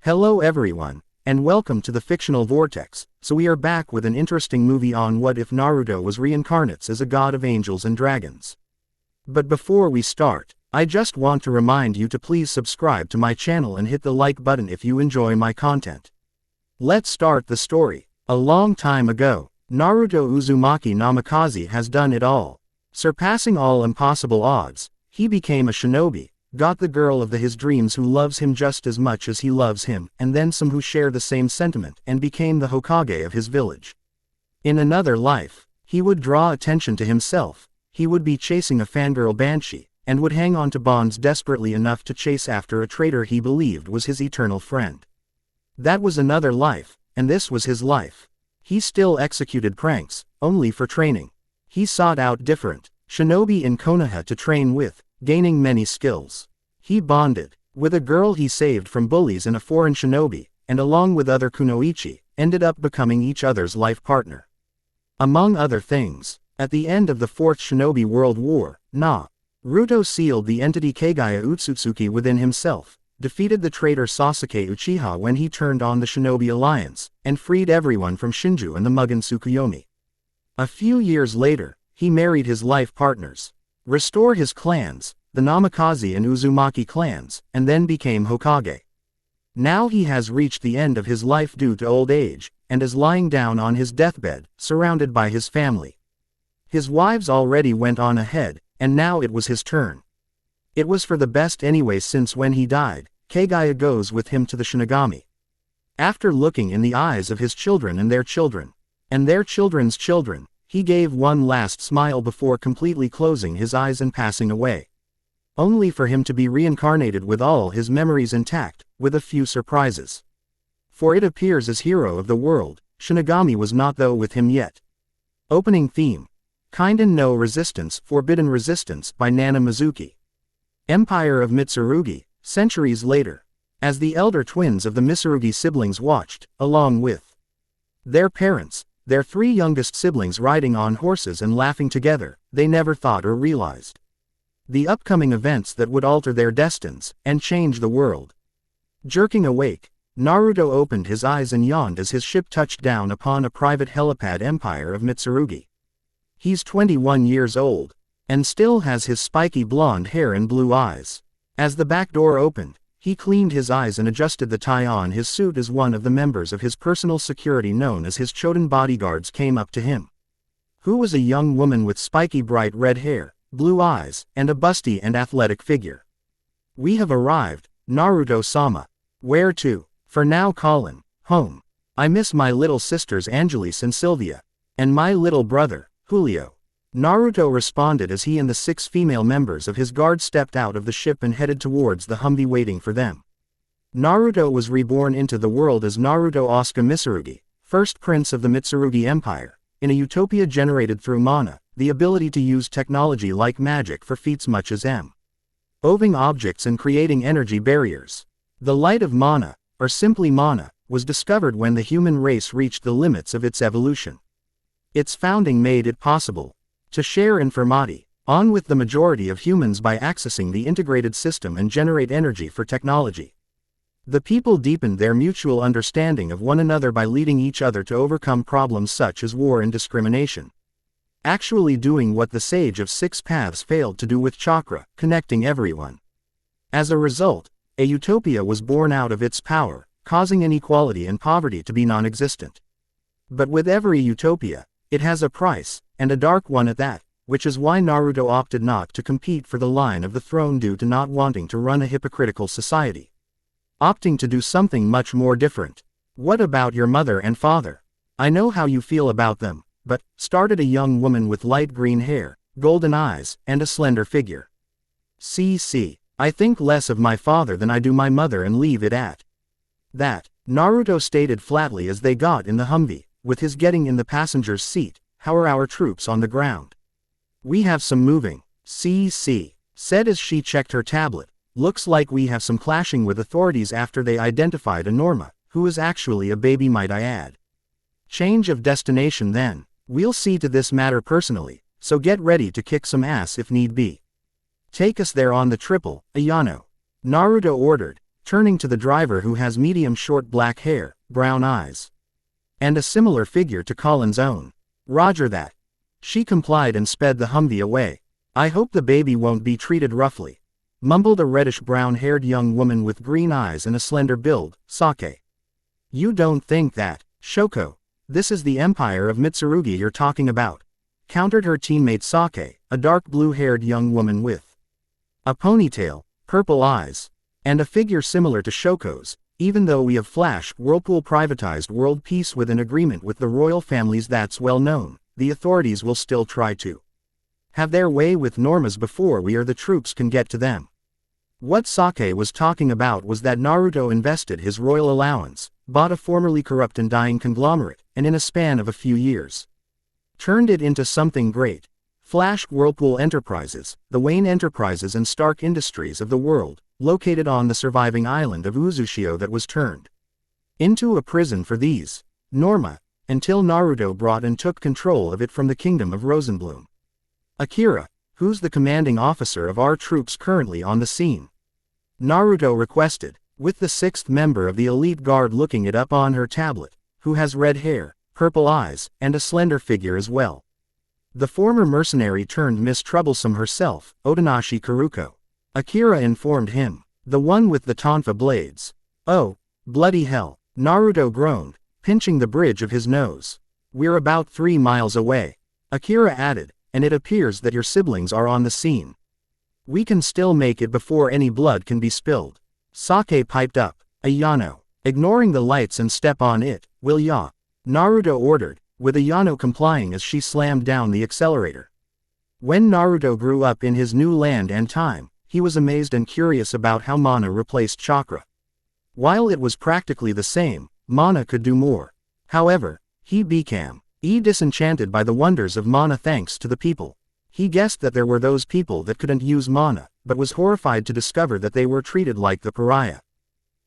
Hello everyone, and welcome to the Fictional Vortex. So we are back with an interesting movie on what if Naruto was reincarnates as a god of angels and dragons. But before we start, I just want to remind you to please subscribe to my channel and hit the like button if you enjoy my content. Let's start the story. A long time ago, Naruto Uzumaki Namikaze has done it all. Surpassing all impossible odds, he became a shinobi, got the girl of his dreams who loves him just as much as he loves him, and then some who share the same sentiment, and became the Hokage of his village. In another life, he would draw attention to himself, he would be chasing a fangirl banshee, and would hang on to bonds desperately enough to chase after a traitor he believed was his eternal friend. That was another life, and this was his life. He still executed pranks, only for training. He sought out different shinobi in Konoha to train with, gaining many skills. He bonded with a girl he saved from bullies and a foreign shinobi, and along with other kunoichi, ended up becoming each other's life partner. Among other things, at the end of the Fourth Shinobi World War, Naruto sealed the entity Kagaya Utsutsuki within himself, defeated the traitor Sasuke Uchiha when he turned on the Shinobi Alliance, and freed everyone from Shinju and the Mugen Tsukuyomi. A few years later, he married his life partners, restored his clans, the Namikaze and Uzumaki clans, and then became Hokage. Now he has reached the end of his life due to old age, and is lying down on his deathbed, surrounded by his family. His wives already went on ahead, and now it was his turn. It was for the best anyway, since when he died, Kagaya goes with him to the Shinigami. After looking in the eyes of his children and their children's children, he gave one last smile before completely closing his eyes and passing away. Only for him to be reincarnated with all his memories intact, with a few surprises. For it appears as hero of the world, Shinigami was not though with him yet. Opening theme. Kinden no Resistance, Forbidden Resistance by Nana Mizuki. Empire of Mitsurugi, centuries later. As the elder twins of the Mitsurugi siblings watched, along with their parents, their three youngest siblings riding on horses and laughing together, they never thought or realized the upcoming events that would alter their destinies, and change the world. Jerking awake, Naruto opened his eyes and yawned as his ship touched down upon a private helipad Empire of Mitsurugi. He's 21 years old, and still has his spiky blonde hair and blue eyes. As the back door opened, he cleaned his eyes and adjusted the tie on his suit as one of the members of his personal security known as his Choden bodyguards came up to him. Who was a young woman with spiky bright red hair, blue eyes, and a busty and athletic figure. We have arrived, Naruto-sama. Where to? For now, Colin. Home. I miss my little sisters Angelise and Sylvia. And my little brother, Julio. Naruto responded as he and the 6 female members of his guard stepped out of the ship and headed towards the Humvee waiting for them. Naruto was reborn into the world as Naruto Asuka Mitsurugi, first prince of the Mitsurugi Empire, in a utopia generated through mana, the ability to use technology like magic for feats much as moving objects and creating energy barriers. The light of mana, or simply mana, was discovered when the human race reached the limits of its evolution. Its founding made it possible to share informati on with the majority of humans by accessing the integrated system and generate energy for technology. The people deepened their mutual understanding of one another by leading each other to overcome problems such as war and discrimination. Actually doing what the Sage of 6 Paths failed to do with chakra, connecting everyone. As a result, a utopia was born out of its power, causing inequality and poverty to be non-existent. But with every utopia, it has a price, and a dark one at that, which is why Naruto opted not to compete for the line of the throne due to not wanting to run a hypocritical society. Opting to do something much more different. What about your mother and father? I know how you feel about them, but, started a young woman with light green hair, golden eyes, and a slender figure. I think less of my father than I do my mother and leave it at that, Naruto stated flatly as they got in the Humvee, with his getting in the passenger's seat. How are our troops on the ground? We have some moving, said as she checked her tablet. Looks like we have some clashing with authorities after they identified a Norma, who is actually a baby, might I add. Change of destination then. We'll see to this matter personally, so get ready to kick some ass if need be. Take us there on the triple, Ayano. Naruto ordered, turning to the driver who has medium short black hair, brown eyes, and a similar figure to Colin's own. Roger that. She complied and sped the Humvee away. I hope the baby won't be treated roughly, mumbled a reddish-brown-haired young woman with green eyes and a slender build, Sake. You don't think that, Shoko? This is the empire of Mitsurugi you're talking about, countered her teammate Sake, a dark blue-haired young woman with a ponytail, purple eyes, and a figure similar to Shoko's. Even though we have Flash Whirlpool privatized world peace with an agreement with the royal families that's well known, the authorities will still try to have their way with Normas before we or the troops can get to them. What Sake was talking about was that Naruto invested his royal allowance, bought a formerly corrupt and dying conglomerate, and in a span of a few years, turned it into something great. Flash Whirlpool Enterprises, the Wayne Enterprises and Stark Industries of the world, located on the surviving island of Uzushio that was turned into a prison for these Norma, until Naruto brought and took control of it from the kingdom of Rosenbloom. Akira, who's the commanding officer of our troops currently on the scene? Naruto requested, with the sixth member of the elite guard looking it up on her tablet, who has red hair, purple eyes, and a slender figure as well. The former mercenary turned Miss Troublesome herself, Otonashi Kuruko. Akira informed him. The one with the tonfa blades. Oh, bloody hell, Naruto groaned, pinching the bridge of his nose. We're about 3 miles away. Akira added, and it appears that your siblings are on the scene. We can still make it before any blood can be spilled. Sake piped up. Ayano. Ignoring the lights and step on it, will ya? Naruto ordered, with Ayano complying as she slammed down the accelerator. When Naruto grew up in his new land and time, he was amazed and curious about how mana replaced chakra. While it was practically the same, mana could do more. However, he became disenchanted by the wonders of mana thanks to the people. He guessed that there were those people that couldn't use mana, but was horrified to discover that they were treated like the pariah.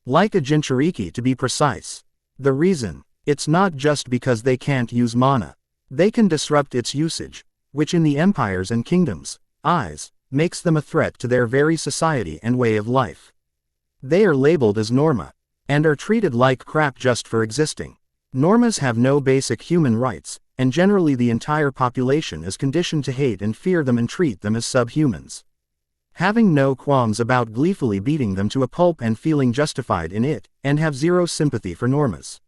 Like a Jinchuriki to be precise. The reason? It's not just because they can't use mana. They can disrupt its usage, which in the empires and kingdoms' eyes, makes them a threat to their very society and way of life. They are labeled as Norma, and are treated like crap just for existing. Normas have no basic human rights, and generally the entire population is conditioned to hate and fear them and treat them as subhumans. Having no qualms about gleefully beating them to a pulp and feeling justified in it, and have zero sympathy for Normas.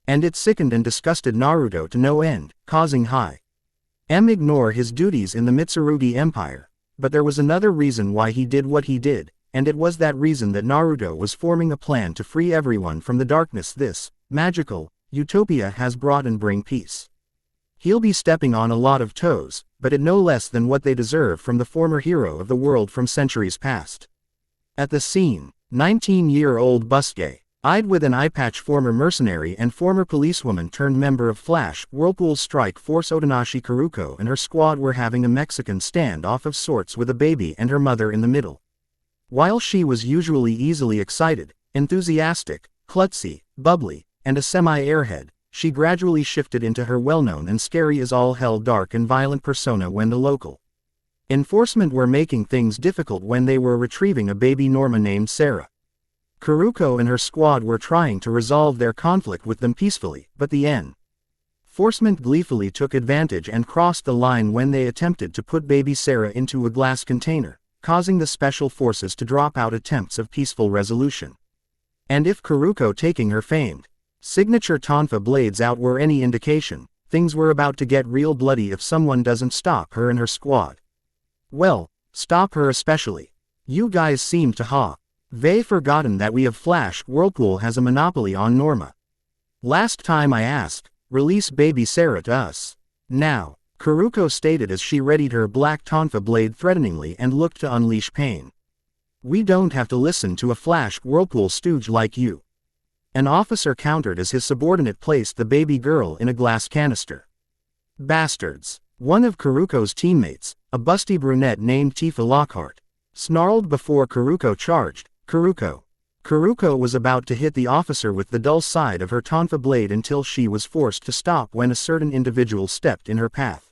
And it sickened and disgusted Naruto to no end, causing ignore his duties in the Mitsurugi Empire. But there was another reason why he did what he did, and it was that reason that Naruto was forming a plan to free everyone from the darkness this magical utopia has brought and bring peace. He'll be stepping on a lot of toes, but it no less than what they deserve from the former hero of the world from centuries past. At the scene, 19-year-old Busuke, eyed with an eye patch former mercenary and former policewoman turned member of Flash Whirlpool's strike force Otonashi Kuruko and her squad were having a Mexican standoff of sorts with a baby and her mother in the middle. While she was usually easily excited, enthusiastic, klutzy, bubbly, and a semi-airhead, she gradually shifted into her well-known and scary as all hell dark and violent persona when the local enforcement were making things difficult when they were retrieving a baby Norma named Sarah. Kuruko and her squad were trying to resolve their conflict with them peacefully, but the enforcement gleefully took advantage and crossed the line when they attempted to put baby Sarah into a glass container, causing the special forces to drop out attempts of peaceful resolution. And if Kuruko taking her famed signature tonfa blades out were any indication, things were about to get real bloody if someone doesn't stop her and her squad. Well, stop her especially. You guys seem to They've forgotten that we of Flash Whirlpool has a monopoly on Norma. Last time I asked, release baby Sarah to us. Now, Kuruko stated as she readied her black tonfa blade threateningly and looked to unleash pain. We don't have to listen to a Flash Whirlpool stooge like you. An officer countered as his subordinate placed the baby girl in a glass canister. Bastards. One of Kuruko's teammates, a busty brunette named Tifa Lockhart, snarled before Kuruko charged. Kuruko was about to hit the officer with the dull side of her tonfa blade until she was forced to stop when a certain individual stepped in her path.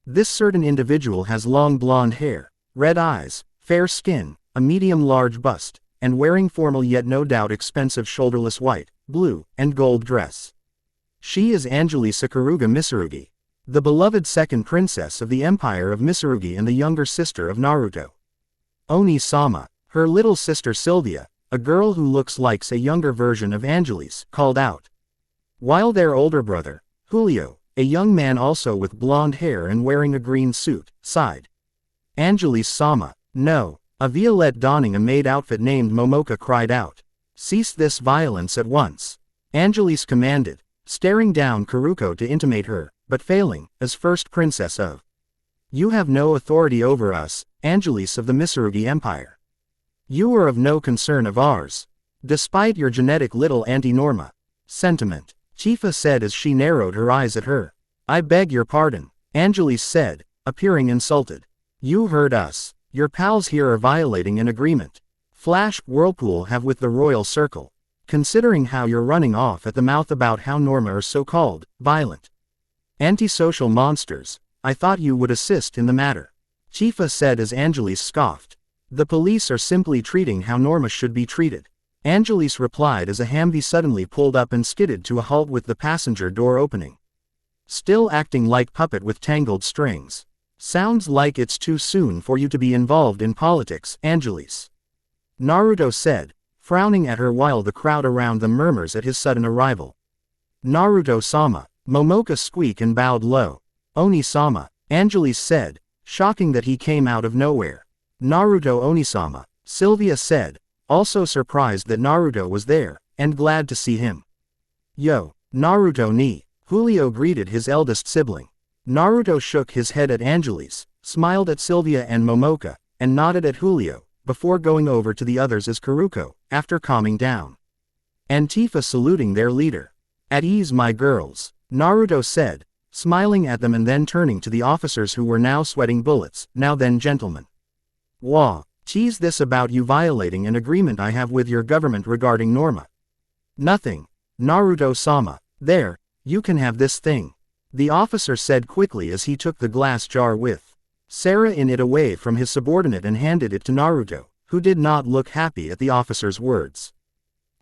This certain individual has long blonde hair, red eyes, fair skin, a medium-large bust, and wearing formal yet no doubt expensive shoulderless white, blue, and gold dress. She is Angelise Sakuruga Mitsurugi, the beloved second princess of the Empire of Mitsurugi and the younger sister of Naruto. Oni-sama, her little sister Sylvia, a girl who looks like a younger version of Angelise, called out. While their older brother, Julio, a young man also with blonde hair and wearing a green suit, sighed. Angelise-sama, no. A Violette donning a maid outfit named Momoka cried out. Cease this violence at once. Angelise commanded, staring down Kuruko to intimate her, but failing, as first princess of. You have no authority over us, Angelise of the Mitsurugi Empire. You are of no concern of ours. Despite your genetic little anti-Norma sentiment, Chifa said as she narrowed her eyes at her. I beg your pardon, Angelise said, appearing insulted. You heard us. Your pals here are violating an agreement. Flash, Whirlpool have with the Royal Circle. Considering how you're running off at the mouth about how Norma are so-called, violent, antisocial monsters, I thought you would assist in the matter. Chifa said as Angelise scoffed. The police are simply treating how Norma should be treated. Angelise replied as a Humvee suddenly pulled up and skidded to a halt with the passenger door opening. Still acting like puppet with tangled strings. Sounds like it's too soon for you to be involved in politics, Angelise. Naruto said, frowning at her while the crowd around them murmurs at his sudden arrival. Naruto-sama, Momoka squeaked and bowed low. Oni-sama, Angelise said, shocking that he came out of nowhere. Naruto Oni-sama, Sylvia said, also surprised that Naruto was there, and glad to see him. Yo, Naruto ni, Julio greeted his eldest sibling. Naruto shook his head at Angelise, smiled at Sylvia and Momoka, and nodded at Julio, before going over to the others as Kuruko, after calming down. And Tifa saluting their leader. At ease my girls, Naruto said, smiling at them and then turning to the officers who were now sweating bullets, now then gentlemen. Wah, tease this about you violating an agreement I have with your government regarding Norma. Nothing, Naruto-sama, there, you can have this thing. The officer said quickly as he took the glass jar with Sarah in it away from his subordinate and handed it to Naruto, who did not look happy at the officer's words.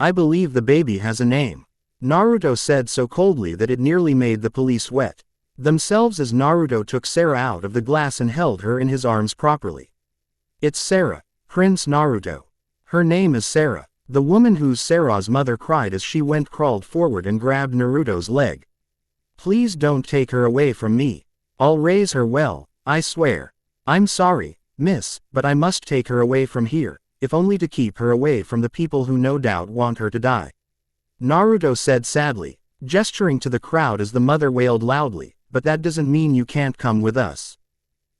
I believe the baby has a name. Naruto said so coldly that it nearly made the police wet themselves as Naruto took Sarah out of the glass and held her in his arms properly. It's Sarah, Prince Naruto. Her name is Sarah, the woman whose Sarah's mother cried as she crawled forward and grabbed Naruto's leg. Please don't take her away from me. I'll raise her well, I swear. I'm sorry, miss, but I must take her away from here, if only to keep her away from the people who no doubt want her to die. Naruto said sadly, gesturing to the crowd as the mother wailed loudly, but that doesn't mean you can't come with us.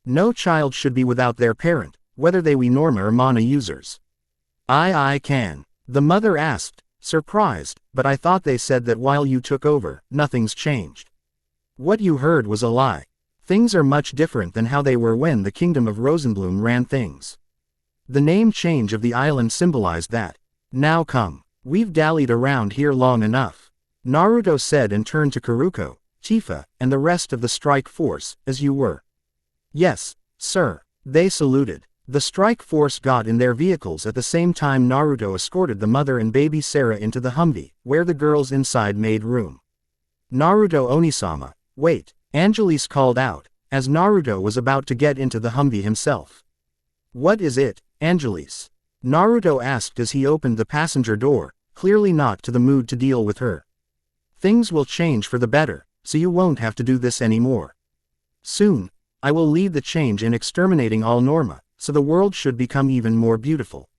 No child should be without their parent, whether they be Norma or Mana users. I can. The mother asked, surprised, but I thought they said that while you took over, nothing's changed. What you heard was a lie. Things are much different than how they were when the kingdom of Rosenbloom ran things. The name change of the island symbolized that. Now come, we've dallied around here long enough. Naruto said and turned to Kuruko, Chifa, and the rest of the strike force, as you were. Yes, sir. They saluted. The strike force got in their vehicles at the same time Naruto escorted the mother and baby Sarah into the Humvee, where the girls inside made room. Naruto Oni-sama, wait, Angelise called out, as Naruto was about to get into the Humvee himself. What is it, Angelise? Naruto asked as he opened the passenger door, clearly not to the mood to deal with her. Things will change for the better, so you won't have to do this anymore. Soon, I will lead the change in exterminating all Norma, so the world should become even more beautiful.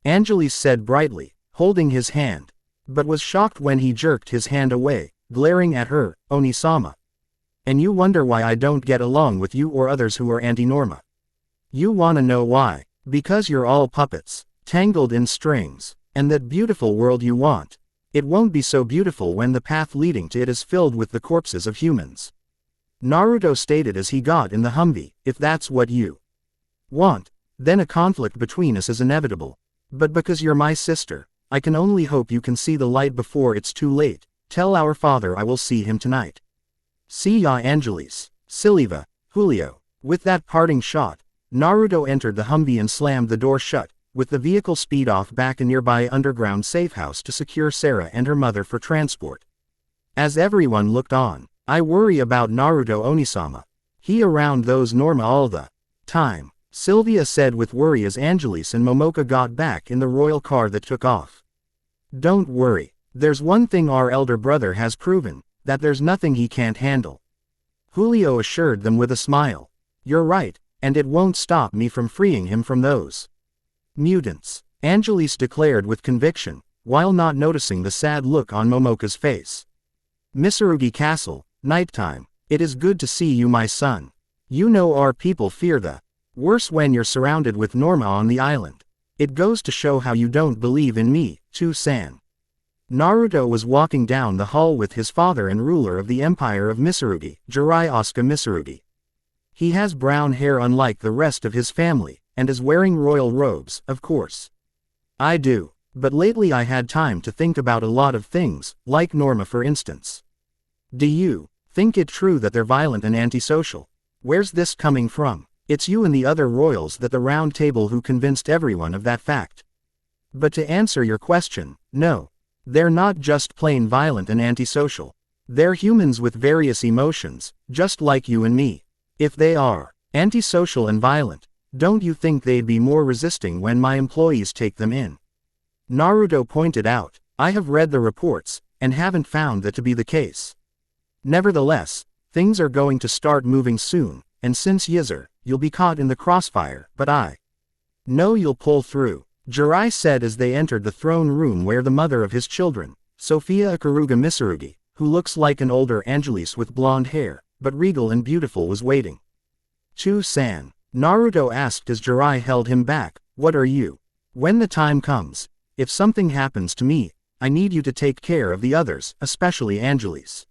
Angelise said brightly, holding his hand, but was shocked when he jerked his hand away, glaring at her, Oni-sama. And you wonder why I don't get along with you or others who are anti-Norma. You wanna know why? Because you're all puppets, tangled in strings, and that beautiful world you want. It won't be so beautiful when the path leading to it is filled with the corpses of humans. Naruto stated as he got in the Humvee, if that's what you want, then a conflict between us is inevitable. But because you're my sister, I can only hope you can see the light before it's too late. Tell our father I will see him tonight. See ya Angelise, Sylvia, Julio. With that parting shot, Naruto entered the Humvee and slammed the door shut, with the vehicle speed off back a nearby underground safe house to secure Sarah and her mother for transport. As everyone looked on, I worry about Naruto Onisama. He around those Norma all the time, Sylvia said with worry as Angelise and Momoka got back in the royal car that took off. Don't worry, there's one thing our elder brother has proven, that there's nothing he can't handle. Julio assured them with a smile. You're right, and it won't stop me from freeing him from those mutants, Angelise declared with conviction, while not noticing the sad look on Momoka's face. Mitsurugi Castle, nighttime. It is good to see you, my son. You know our people fear the worse when you're surrounded with Norma on the island. It goes to show how you don't believe in me, too-san. Naruto was walking down the hall with his father and ruler of the empire of Mitsurugi, Jiraiya Mitsurugi. He has brown hair unlike the rest of his family, and is wearing royal robes, of course. I do, but lately I had time to think about a lot of things, like Norma for instance. Do you think it true that they're violent and antisocial? Where's this coming from? It's you and the other royals at the round table who convinced everyone of that fact. But to answer your question, no. They're not just plain violent and antisocial. They're humans with various emotions, just like you and me. If they are antisocial and violent, don't you think they'd be more resisting when my employees take them in? Naruto pointed out, I have read the reports, and haven't found that to be the case. Nevertheless, things are going to start moving soon, and since you'll be caught in the crossfire, but I know you'll pull through, Jiraiya said as they entered the throne room where the mother of his children, Sophia Ikaruga Mitsurugi, who looks like an older Angelise with blonde hair, but regal and beautiful, was waiting. Chu-san, Naruto asked as Jiraiya held him back, what are you? When the time comes, if something happens to me, I need you to take care of the others, especially Angelise.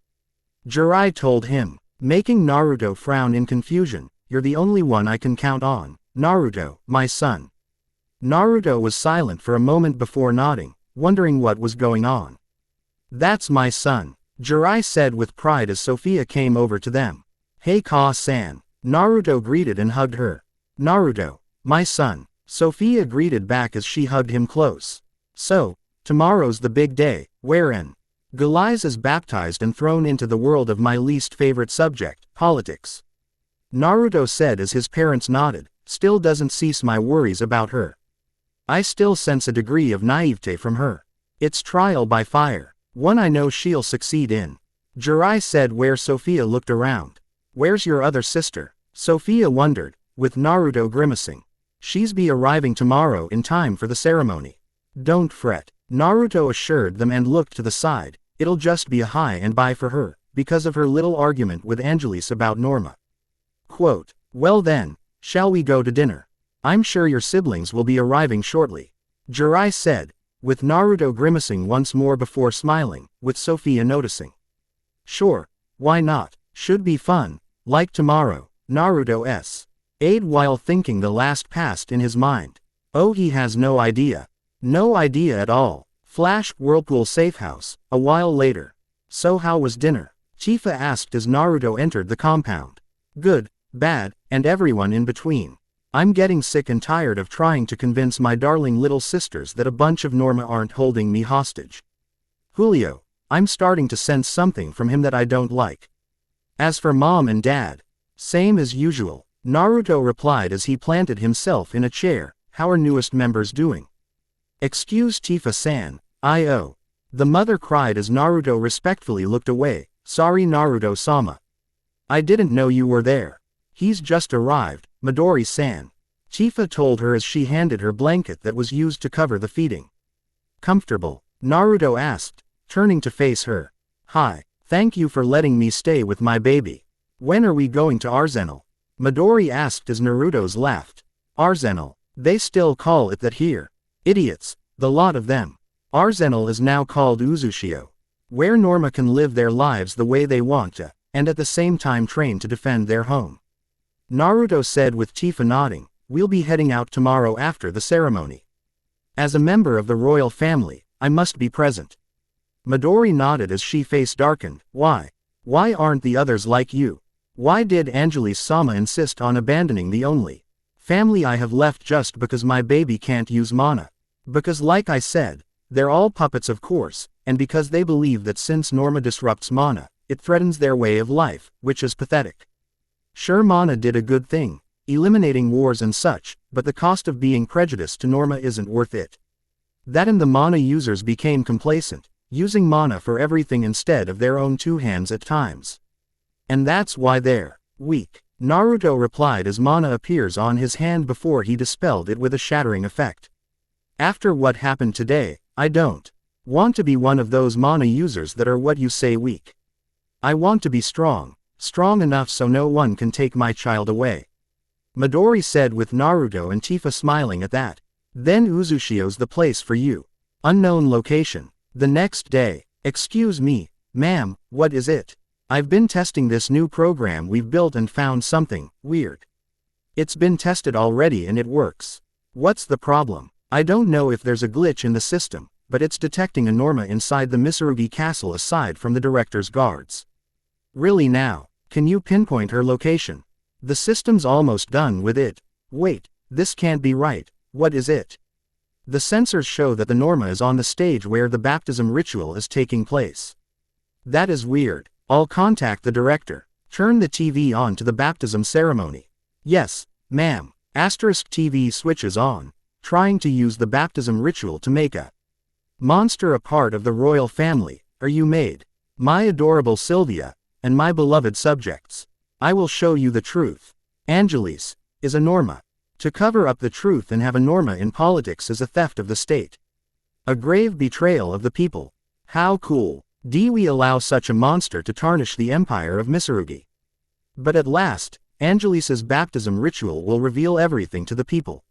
Jiraiya told him, making Naruto frown in confusion, you're the only one I can count on, Naruto, my son. Naruto was silent for a moment before nodding, wondering what was going on. That's my son, Jiraiya said with pride as Sophia came over to them. Hey Ka-san, Naruto greeted and hugged her. Naruto, my son, Sophia greeted back as she hugged him close. So, tomorrow's the big day, wherein Angelise is baptized and thrown into the world of my least favorite subject, politics. Naruto said as his parents nodded, still doesn't cease my worries about her. I still sense a degree of naivete from her. It's trial by fire, one I know she'll succeed in. Jiraiya said where Sophia looked around. Where's your other sister? Sophia wondered, with Naruto grimacing. She's be arriving tomorrow in time for the ceremony. Don't fret, Naruto assured them and looked to the side. It'll just be a hi and bye for her, because of her little argument with Angelise about Norma. Quote, well then, shall we go to dinner? I'm sure your siblings will be arriving shortly. Jiraiya said, with Naruto grimacing once more before smiling, with Sophia noticing. Sure, why not, should be fun, like tomorrow, Naruto aid while thinking the last passed in his mind. Oh, he has no idea. No idea at all. Flash Whirlpool Safe House, a while later. So how was dinner? Chifa asked as Naruto entered the compound. Good, bad, and everyone in between. I'm getting sick and tired of trying to convince my darling little sisters that a bunch of Norma aren't holding me hostage. Julio, I'm starting to sense something from him that I don't like. As for mom and dad, same as usual, Naruto replied as he planted himself in a chair. How are newest members doing? Excuse Tifa-san, I.O. The mother cried as Naruto respectfully looked away. Sorry Naruto-sama. I didn't know you were there. He's just arrived, Midori-san. Chifa told her as she handed her blanket that was used to cover the feeding. Comfortable? Naruto asked, turning to face her. Hi, thank you for letting me stay with my baby. When are we going to Arsenal? Midori asked as Naruto's laughed. Arsenal, they still call it that here. Idiots, the lot of them. Arsenal is now called Uzushio, where Norma can live their lives the way they want to, and at the same time train to defend their home. Naruto said with Tifa nodding, we'll be heading out tomorrow after the ceremony. As a member of the royal family, I must be present. Midori nodded as she face darkened. Why? Why aren't the others like you? Why did Angelise-sama insist on abandoning the only Family I have left just because my baby can't use mana. Because like I said, they're all puppets of course, and because they believe that since Norma disrupts mana, it threatens their way of life, which is pathetic. Sure, mana did a good thing, eliminating wars and such, but the cost of being prejudiced to Norma isn't worth it. That and the mana users became complacent, using mana for everything instead of their own two hands at times. And that's why they're weak. Naruto replied as mana appears on his hand before he dispelled it with a shattering effect. After what happened today, I don't want to be one of those mana users that are what you say weak. I want to be strong enough so no one can take my child away. Midori said with Naruto and Tifa smiling at that. Then Uzushio's the place for you. Unknown location. The next day. Excuse me, ma'am, what is it? I've been testing this new program we've built and found something weird. It's been tested already and it works. What's the problem? I don't know if there's a glitch in the system, but it's detecting a Norma inside the Mitsurugi castle aside from the director's guards. Really now? Can you pinpoint her location? The system's almost done with it. Wait, this can't be right. What is it? The sensors show that the Norma is on the stage where the baptism ritual is taking place. That is weird. I'll contact the director. Turn the TV on to the baptism ceremony. Yes, ma'am. TV switches on, trying to use the baptism ritual to make a monster a part of the royal family. Are you made? My adorable Sylvia, and my beloved subjects. I will show you the truth. Angelise is a Norma. To cover up the truth and have a Norma in politics is a theft of the state. A grave betrayal of the people. How cool. Do we allow such a monster to tarnish the empire of Mitsurugi? But at last, Angelise's baptism ritual will reveal everything to the people.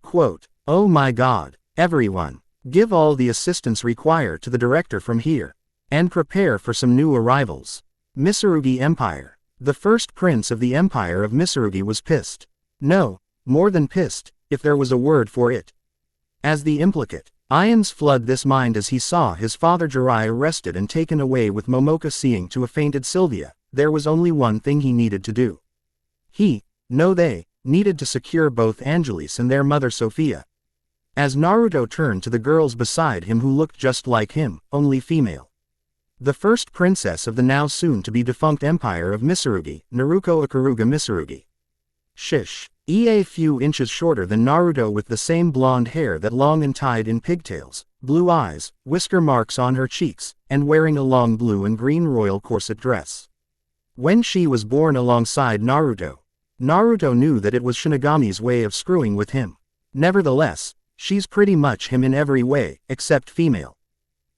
Quote, oh my god, everyone, give all the assistance required to the director from here, and prepare for some new arrivals. Mitsurugi Empire. The first prince of the empire of Mitsurugi was pissed. No, more than pissed, if there was a word for it. As the implicate, Ions flood this mind as he saw his father Jirai arrested and taken away with Momoka seeing to a fainted Sylvia. There was only one thing he needed to do. They needed to secure both Angelise and their mother Sophia. As Naruto turned to the girls beside him who looked just like him, only female. The first princess of the now soon-to-be defunct empire of Mitsurugi, Naruko Ikuruga Mitsurugi. Shish. A few inches shorter than Naruto with the same blonde hair that long and tied in pigtails, blue eyes, whisker marks on her cheeks, and wearing a long blue and green royal corset dress. When she was born alongside Naruto, Naruto knew that it was Shinigami's way of screwing with him. Nevertheless, she's pretty much him in every way, except female.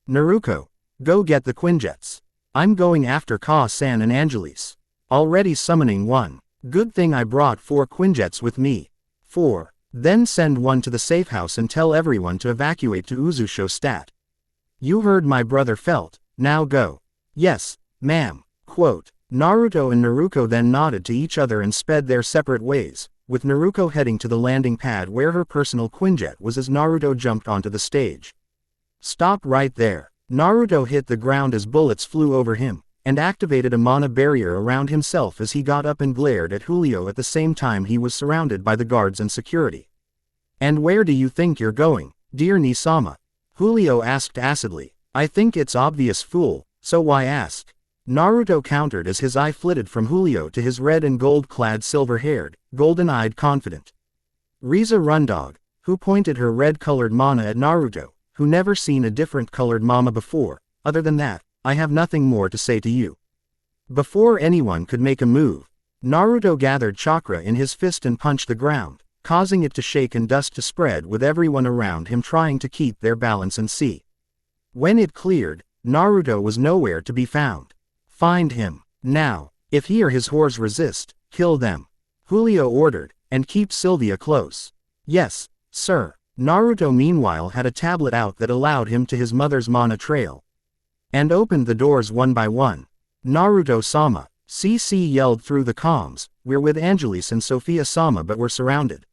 Naruko, go get the Quinjets. I'm going after Ka-san and Angelise. Already summoning one. Good thing I brought 4 Quinjets with me. 4. Then send one to the safe house and tell everyone to evacuate to Uzusho Stat. You heard my brother felt, now go. Yes, ma'am. Quote, Naruto and Naruko then nodded to each other and sped their separate ways, with Naruko heading to the landing pad where her personal Quinjet was as Naruto jumped onto the stage. Stop right there. Naruto hit the ground as bullets flew over him, and activated a mana barrier around himself as he got up and glared at Julio at the same time he was surrounded by the guards and security. And where do you think you're going, dear Nisama? Julio asked acidly. I think it's obvious, fool, so why ask? Naruto countered as his eye flitted from Julio to his red and gold-clad silver-haired, golden-eyed confident Riza Rundog, who pointed her red-colored mana at Naruto, who never seen a different colored mama before. Other than that, I have nothing more to say to you. Before anyone could make a move, Naruto gathered chakra in his fist and punched the ground, causing it to shake and dust to spread with everyone around him trying to keep their balance and see. When it cleared, Naruto was nowhere to be found. Find him, now. If he or his whores resist, kill them. Julio ordered, and keep Sylvia close. Yes, sir. Naruto meanwhile had a tablet out that allowed him to his mother's mana trail. And opened the doors one by one. Naruto-sama, CC yelled through the comms, we're with Angelise and Sophia-sama but we're surrounded.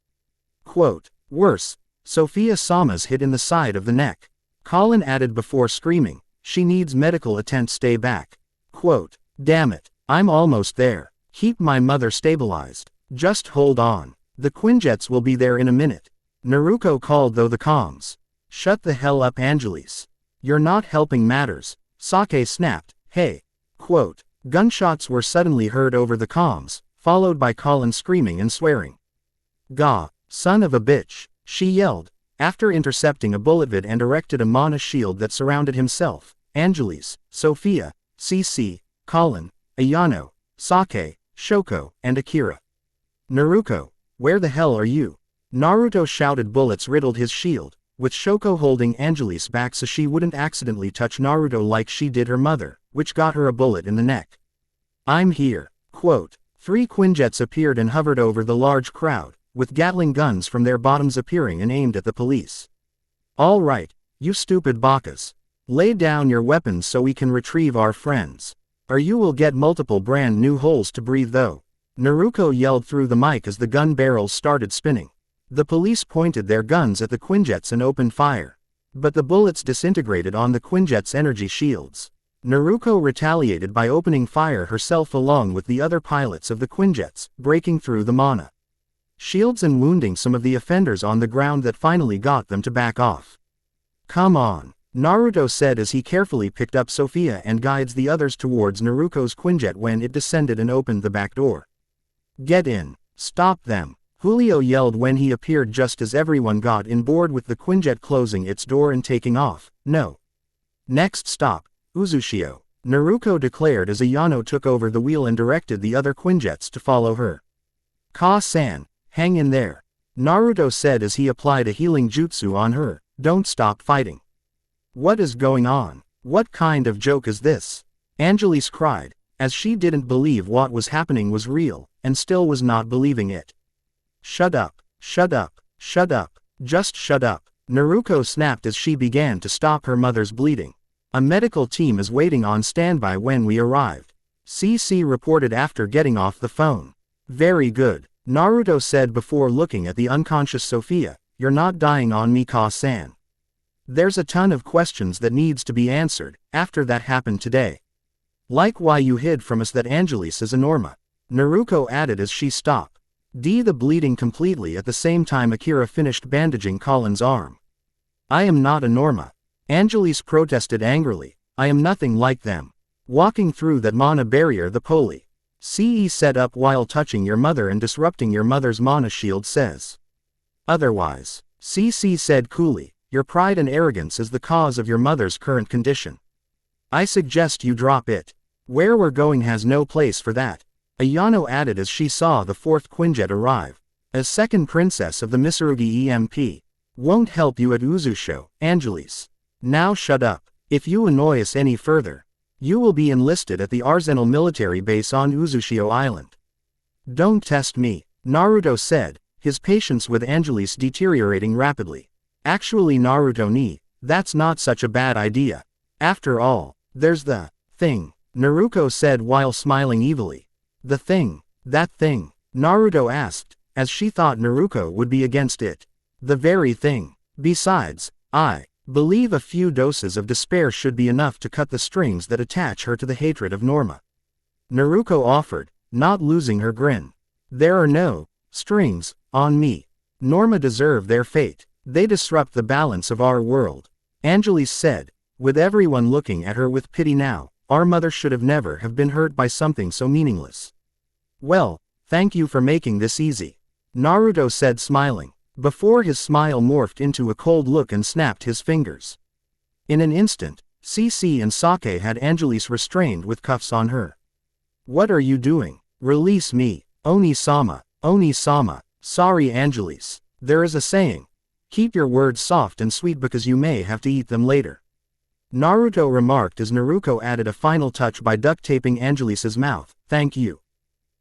Quote, worse, Sophia-sama's hit in the side of the neck. Colin added before screaming, she needs medical attent, stay back. Quote, damn it, I'm almost there. Keep my mother stabilized. Just hold on. The Quinjets will be there in a minute. Naruto called through the comms. Shut the hell up, Angelise. You're not helping matters, Sake snapped. Hey. Quote. Gunshots were suddenly heard over the comms, followed by Colin screaming and swearing. Gah, son of a bitch, she yelled. After intercepting a bullet vid and erected a mana shield that surrounded himself, Angelise, Sophia, CC, Colin, Ayano, Sake, Shoko, and Akira. Naruto, where the hell are you? Naruto shouted. Bullets riddled his shield, with Shoko holding Angelise back so she wouldn't accidentally touch Naruto like she did her mother, which got her a bullet in the neck. I'm here. Quote. 3 Quinjets appeared and hovered over the large crowd, with Gatling guns from their bottoms appearing and aimed at the police. All right, you stupid bakas. Lay down your weapons so we can retrieve our friends. Or you will get multiple brand new holes to breathe though. Naruto yelled through the mic as the gun barrels started spinning. The police pointed their guns at the Quinjets and opened fire. But the bullets disintegrated on the Quinjets' energy shields. Naruto retaliated by opening fire herself along with the other pilots of the Quinjets, breaking through the mana shields and wounding some of the offenders on the ground that finally got them to back off. Come on, Naruto said as he carefully picked up Sophia and guides the others towards Naruto's Quinjet when it descended and opened the back door. Get in, stop them, Julio yelled when he appeared just as everyone got in board with the Quinjet closing its door and taking off. No. Next stop, Uzushio, Naruto declared as Ayano took over the wheel and directed the other Quinjets to follow her. Ka-san, hang in there, Naruto said as he applied a healing jutsu on her. Don't stop fighting. What is going on? What kind of joke is this? Angelise cried, as she didn't believe what was happening was real, and still was not believing it. Shut up, shut up, shut up, just shut up, Naruto snapped as she began to stop her mother's bleeding. A medical team is waiting on standby when we arrived, CC reported after getting off the phone. Very good, Naruto said before looking at the unconscious Sophia. You're not dying on me, Ka-san. There's a ton of questions that needs to be answered after that happened today. Like why you hid from us that Angelise is a Norma, Naruto added as she stopped. The bleeding completely at the same time Akira finished bandaging Colin's arm. I am not a Norma, Angelise protested angrily. I am nothing like them. Walking through that mana barrier the poli CE set up while touching your mother and disrupting your mother's mana shield says. Otherwise, CC said coolly, your pride and arrogance is the cause of your mother's current condition. I suggest you drop it. Where we're going has no place for that, Ayano added as she saw the 4th Quinjet arrive. As second princess of the Mitsurugi EMP. Won't help you at Uzusho, Angelise. Now shut up. If you annoy us any further, you will be enlisted at the Arsenal military base on Uzushio Island. Don't test me, Naruto said, his patience with Angelise deteriorating rapidly. Actually Naruto that's not such a bad idea. After all, there's the thing, Naruto said while smiling evilly. The thing, that thing, Naruto asked, as she thought Naruto would be against it. The very thing. Besides, I believe a few doses of despair should be enough to cut the strings that attach her to the hatred of Norma. Naruto offered, not losing her grin. There are no strings on me. Norma deserve their fate. They disrupt the balance of our world. Angelise said, with everyone looking at her with pity now. Our mother should have never have been hurt by something so meaningless. Well, thank you for making this easy, Naruto said smiling, before his smile morphed into a cold look and snapped his fingers. In an instant, CC and Sake had Angelise restrained with cuffs on her. What are you doing? Release me, Oni-sama, Oni-sama. Sorry Angelise, there is a saying. Keep your words soft and sweet because you may have to eat them later, Naruto remarked as Naruto added a final touch by duct taping Angelise's mouth. Thank you.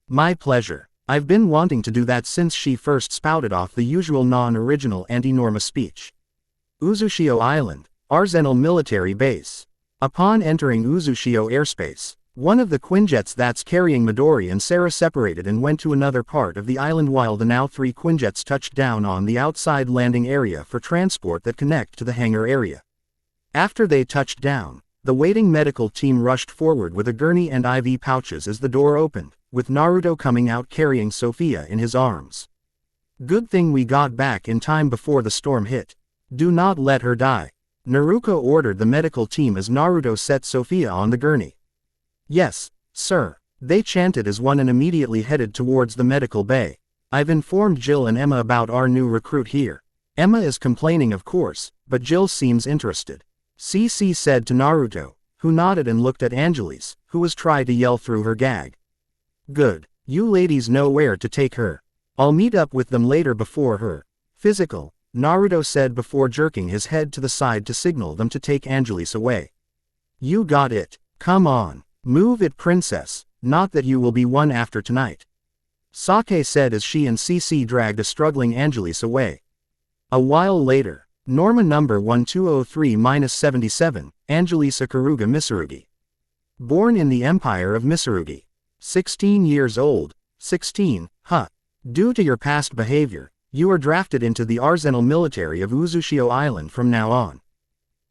My pleasure. I've been wanting to do that since she first spouted off the usual non-original anti-Norma speech. Uzushio Island, Arsenal military base. Upon entering Uzushio airspace, one of the Quinjets that's carrying Midori and Sarah separated and went to another part of the island while the now 3 Quinjets touched down on the outside landing area for transport that connect to the hangar area. After they touched down, the waiting medical team rushed forward with a gurney and IV pouches as the door opened, with Naruto coming out carrying Sophia in his arms. Good thing we got back in time before the storm hit. Do not let her die. Naruto ordered the medical team as Naruto set Sophia on the gurney. Yes, sir. They chanted as one and immediately headed towards the medical bay. I've informed Jill and Emma about our new recruit here. Emma is complaining of course, but Jill seems interested. CC said to Naruto, who nodded and looked at Angelise, who was trying to yell through her gag. Good. You ladies know where to take her. I'll meet up with them later before her physical, Naruto said before jerking his head to the side to signal them to take Angelise away. You got it. Come on. Move it, princess. Not that you will be one after tonight. Sake said as she and CC dragged a struggling Angelise away. A while later, Norma number 1203-77, Angelise Ikaruga Mitsurugi. Born in the Empire of Mitsurugi. 16 years old. 16, huh. Due to your past behavior, you are drafted into the Arsenal military of Uzushio Island from now on.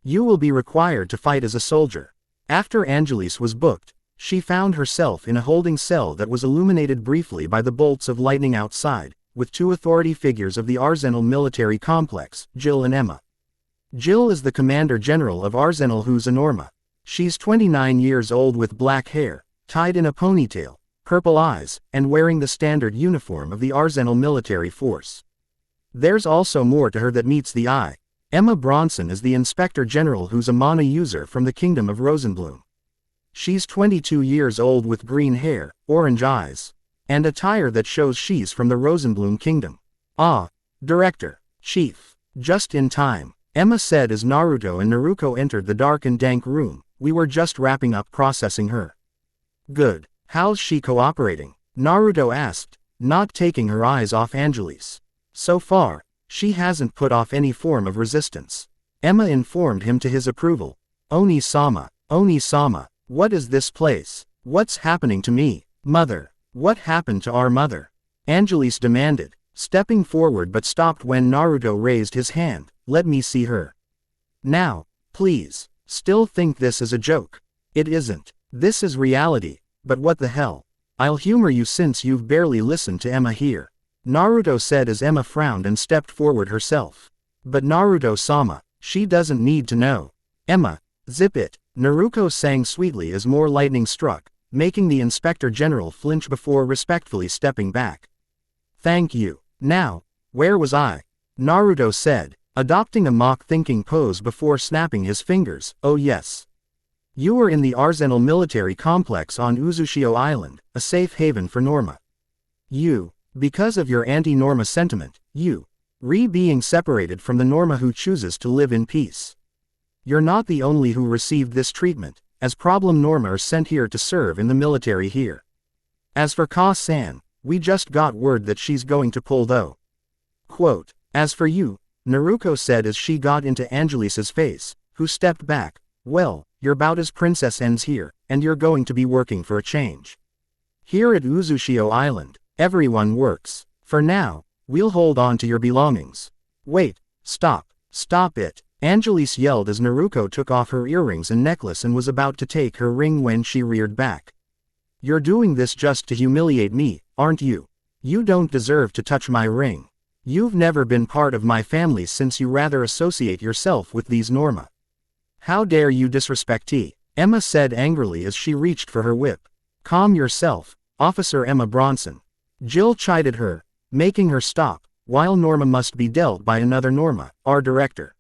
You will be required to fight as a soldier. After Angelise was booked, she found herself in a holding cell that was illuminated briefly by the bolts of lightning outside, with two authority figures of the Arsenal military complex, Jill and Emma. Jill is the Commander General of Arsenal, who's a Norma. She's 29 years old with black hair, tied in a ponytail, purple eyes, and wearing the standard uniform of the Arsenal military force. There's also more to her that meets the eye. Emma Bronson is the Inspector General, who's a mana user from the Kingdom of Rosenbloom. She's 22 years old with green hair, orange eyes, and attire that shows she's from the Rosenbloom Kingdom. Ah, Director, Chief, just in time, Emma said as Naruto and Naruto entered the dark and dank room. We were just wrapping up processing her. Good. How's she cooperating? Naruto asked, not taking her eyes off Angelise. So far, she hasn't put off any form of resistance. Emma informed him to his approval. Oni-sama, Oni-sama. What is this place? What's happening to me? Mother, what happened to our mother? Angelise demanded, stepping forward but stopped when Naruto raised his hand. Let me see her. Now, please. Still think this is a joke? It isn't. This is reality. But what the hell? I'll humor you since you've barely listened to Emma here. Naruto said as Emma frowned and stepped forward herself. But Naruto-sama, she doesn't need to know. Emma, zip it. Naruto sang sweetly as more lightning struck, making the Inspector General flinch before respectfully stepping back. Thank you. Now, where was I? Naruto said, adopting a mock-thinking pose before snapping his fingers. Oh yes. You were in the Arsenal military complex on Uzushio Island, a safe haven for Norma. You, because of your anti-Norma sentiment, you, being separated from the Norma who chooses to live in peace. You're not the only who received this treatment, as problem Norma are sent here to serve in the military here. As for Ka-san, we just got word that she's going to pull though. Quote, as for you, Naruto said as she got into Angelise's face, who stepped back, well, your bout as princess ends here, and you're going to be working for a change. Here at Uzushio Island, everyone works. For now, we'll hold on to your belongings. Wait, stop it. Angelise yelled as Naruto took off her earrings and necklace and was about to take her ring when she reared back. You're doing this just to humiliate me, aren't you? You don't deserve to touch my ring. You've never been part of my family since you rather associate yourself with these Norma. How dare you disrespect T? Emma said angrily as she reached for her whip. Calm yourself, Officer Emma Bronson. Jill chided her, making her stop, while Norma must be dealt by another Norma, our director.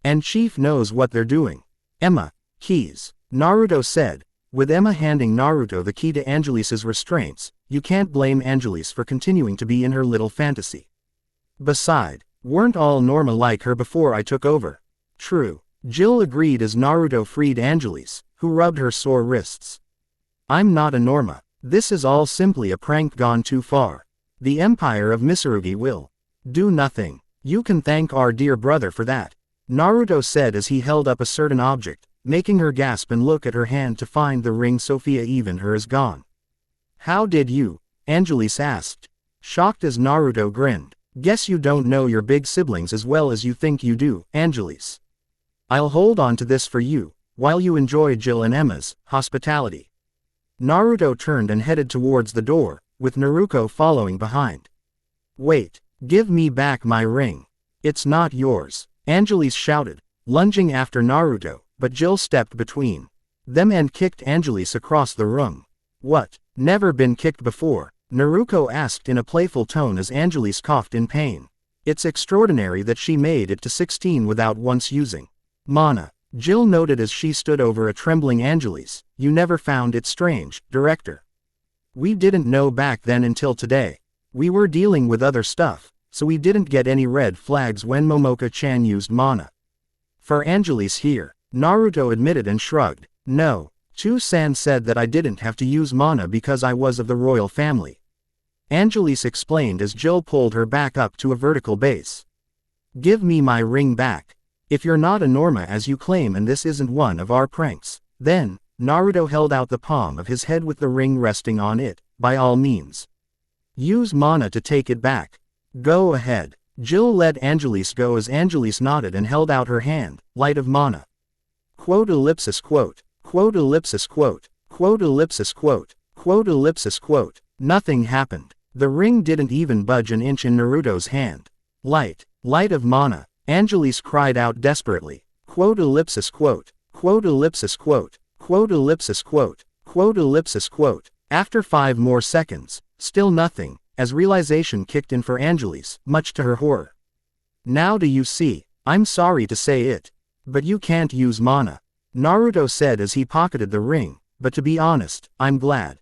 And Chief knows what they're doing. Emma, keys, Naruto said, with Emma handing Naruto the key to Angelise's restraints. You can't blame Angelise for continuing to be in her little fantasy. Beside, weren't all Norma like her before I took over? True. Jill agreed as Naruto freed Angelise, who rubbed her sore wrists. I'm not a Norma. This is all simply a prank gone too far. The Empire of Mitsurugi will do nothing. You can thank our dear brother for that, Naruto said as he held up a certain object, making her gasp and look at her hand to find the ring. Sophia, even her is gone. How did you? Angelise asked, shocked as Naruto grinned. Guess you don't know your big siblings as well as you think you do, Angelise. I'll hold on to this for you, while you enjoy Jill and Emma's hospitality. Naruto turned and headed towards the door, with Naruto following behind. Wait, Give me back my ring. It's not yours, Angelise shouted, lunging after Naruto, but Jill stepped between them and kicked Angelise across the room. What? Never been kicked before? Naruto asked in a playful tone as Angelise coughed in pain. It's extraordinary that she made it to 16 without once using mana. Jill noted as she stood over a trembling Angelise. You never found it strange, Director? We didn't know back then until today. We were dealing with other stuff, so we didn't get any red flags when Momoka-chan used mana. For Angelise here, Naruto admitted and shrugged. No, Chu-san said that I didn't have to use mana because I was of the royal family. Angelise explained as Jill pulled her back up to a vertical base. Give me my ring back. If you're not a Norma as you claim and this isn't one of our pranks, then, Naruto held out the palm of his head with the ring resting on it. By all means, use mana to take it back. Go ahead. Jill let Angelise go as Angelise nodded and held out her hand. Light of mana. Quote ellipsis quote. Quote ellipsis quote. Quote ellipsis quote. Quote ellipsis quote. Nothing happened. The ring didn't even budge an inch in Naruto's hand. Light of mana. Angelise cried out desperately. Quote ellipsis quote. Quote ellipsis quote. Quote ellipsis quote. Quote ellipsis quote. After 5 more seconds, still nothing, as realization kicked in for Angelise, much to her horror. Now do you see? I'm sorry to say it, but you can't use mana, Naruto said as he pocketed the ring, but to be honest, I'm glad.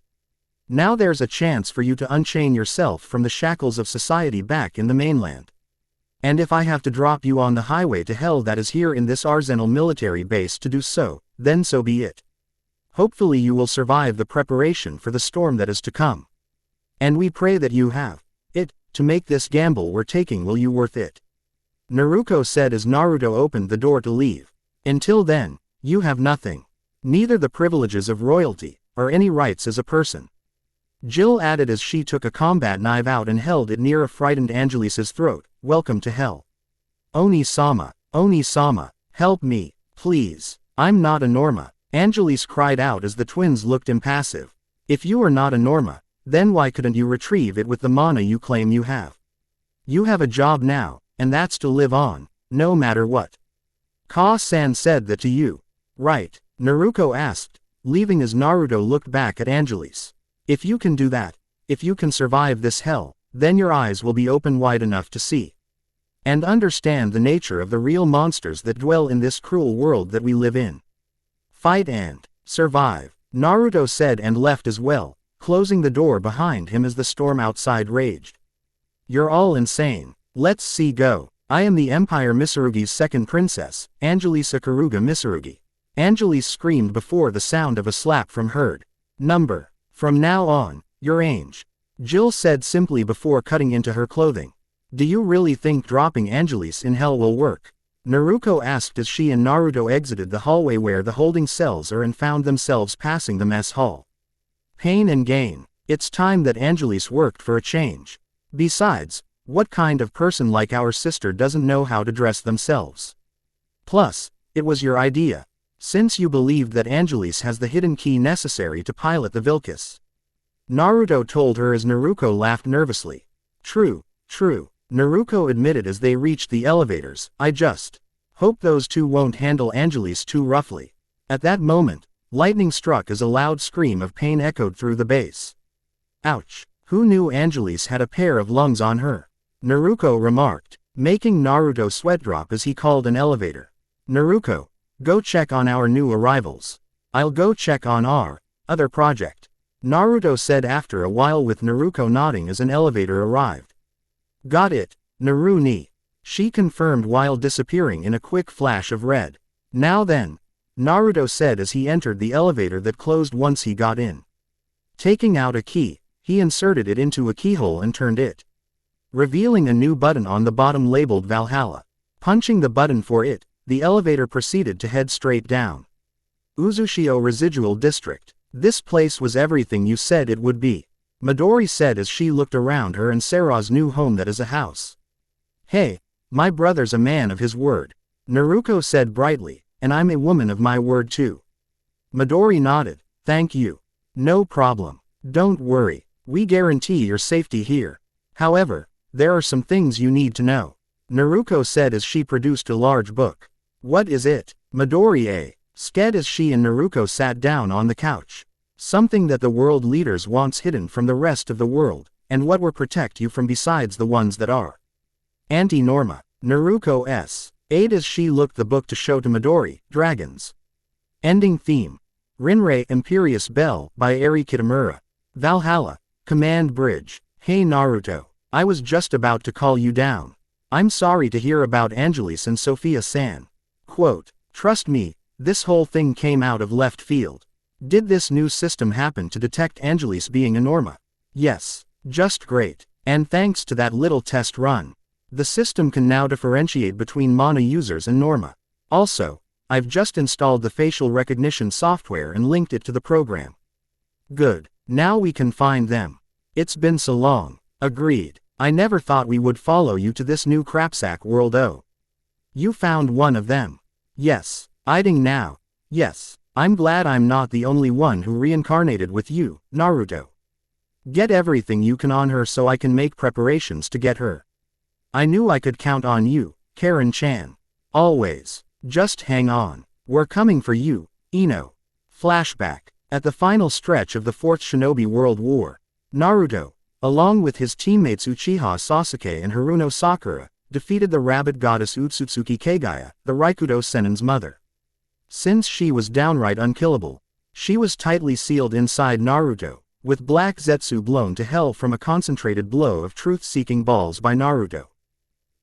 Now there's a chance for you to unchain yourself from the shackles of society back in the mainland. And if I have to drop you on the highway to hell that is here in this arsenal military base to do so, then so be it. Hopefully you will survive the preparation for the storm that is to come. And we pray that you have it, to make this gamble we're taking will you worth it. Naruto said as Naruto opened the door to leave. Until then, you have nothing. Neither the privileges of royalty, or any rights as a person. Jill added as she took a combat knife out and held it near a frightened Angelise's throat. Welcome to hell. Oni-sama, Oni-sama, help me, please. I'm not a Norma, Angelise cried out as the twins looked impassive. If you are not a Norma, then why couldn't you retrieve it with the mana you claim you have? You have a job now, and that's to live on, no matter what. Ka-san said that to you. Right, Naruto asked, leaving as Naruto looked back at Angelise. If you can do that, if you can survive this hell, then your eyes will be open wide enough to see and understand the nature of the real monsters that dwell in this cruel world that we live in. Fight and survive, Naruto said and left as well, closing the door behind him as the storm outside raged. You're all insane. Let's see go. I am the Empire Mitsurugi's second princess, Angelise Ikaruga Mitsurugi. Angelise screamed before the sound of a slap from heard. Number. From now on, your age. Jill said simply before cutting into her clothing. Do you really think dropping Angelise in hell will work? Naruto asked as she and Naruto exited the hallway where the holding cells are and found themselves passing the mess hall. Pain and gain. It's time that Angelise worked for a change. Besides, what kind of person like our sister doesn't know how to dress themselves? Plus, it was your idea. Since you believed that Angelise has the hidden key necessary to pilot the Vilcus. Naruto told her as Naruto laughed nervously. True, Naruto admitted as they reached the elevators. I just hope those two won't handle Angelise too roughly. At that moment, lightning struck as a loud scream of pain echoed through the base. Ouch, who knew Angelise had a pair of lungs on her? Naruto remarked, making Naruto sweat drop as he called an elevator. Naruto, go check on our new arrivals. I'll go check on our other project. Naruto said after a while with Naruto nodding as an elevator arrived. Got it, Naru-ni. She confirmed while disappearing in a quick flash of red. Now then, Naruto said as he entered the elevator that closed once he got in. Taking out a key, he inserted it into a keyhole and turned it, revealing a new button on the bottom labeled Valhalla. Punching the button for it, the elevator proceeded to head straight down. Uzushio Residual District. This place was everything you said it would be, Midori said as she looked around her and Sarah's new home that is a house. Hey, my brother's a man of his word, Naruto said brightly, and I'm a woman of my word too. Midori nodded, thank you. No problem. Don't worry, we guarantee your safety here. However, There are some things you need to know, Naruto said as she produced a large book. What is it? Midori said as she and Naruto sat down on the couch. Something that the world leaders wants hidden from the rest of the world, and what will protect you from besides the ones that are. Auntie Norma, Naruto aid as she looked the book to show to Midori, Dragons. Ending theme. Rinrei Imperious Bell by Eri Kitamura. Valhalla, Command Bridge. Hey Naruto, I was just about to call you down. I'm sorry to hear about Angelise and Sophia-san. Quote, trust me, this whole thing came out of left field. Did this new system happen to detect Angelise being a Norma? Yes. Just great. And thanks to that little test run, the system can now differentiate between Mana users and Norma. Also, I've just installed the facial recognition software and linked it to the program. Good. Now we can find them. It's been so long. Agreed. I never thought we would follow you to this new crapsack world. Oh. You found one of them. Yes. Hiding now. Yes. I'm glad I'm not the only one who reincarnated with you, Naruto. Get everything you can on her so I can make preparations to get her. I knew I could count on you, Karen-chan. Always. Just hang on. We're coming for you, Ino. Flashback. At the final stretch of the Fourth Shinobi World War, Naruto, along with his teammates Uchiha Sasuke and Haruno Sakura, defeated the rabbit goddess Otsutsuki Kagaya, the Raikudo Sennin's mother. Since she was downright unkillable, she was tightly sealed inside Naruto, with black Zetsu blown to hell from a concentrated blow of truth-seeking balls by Naruto.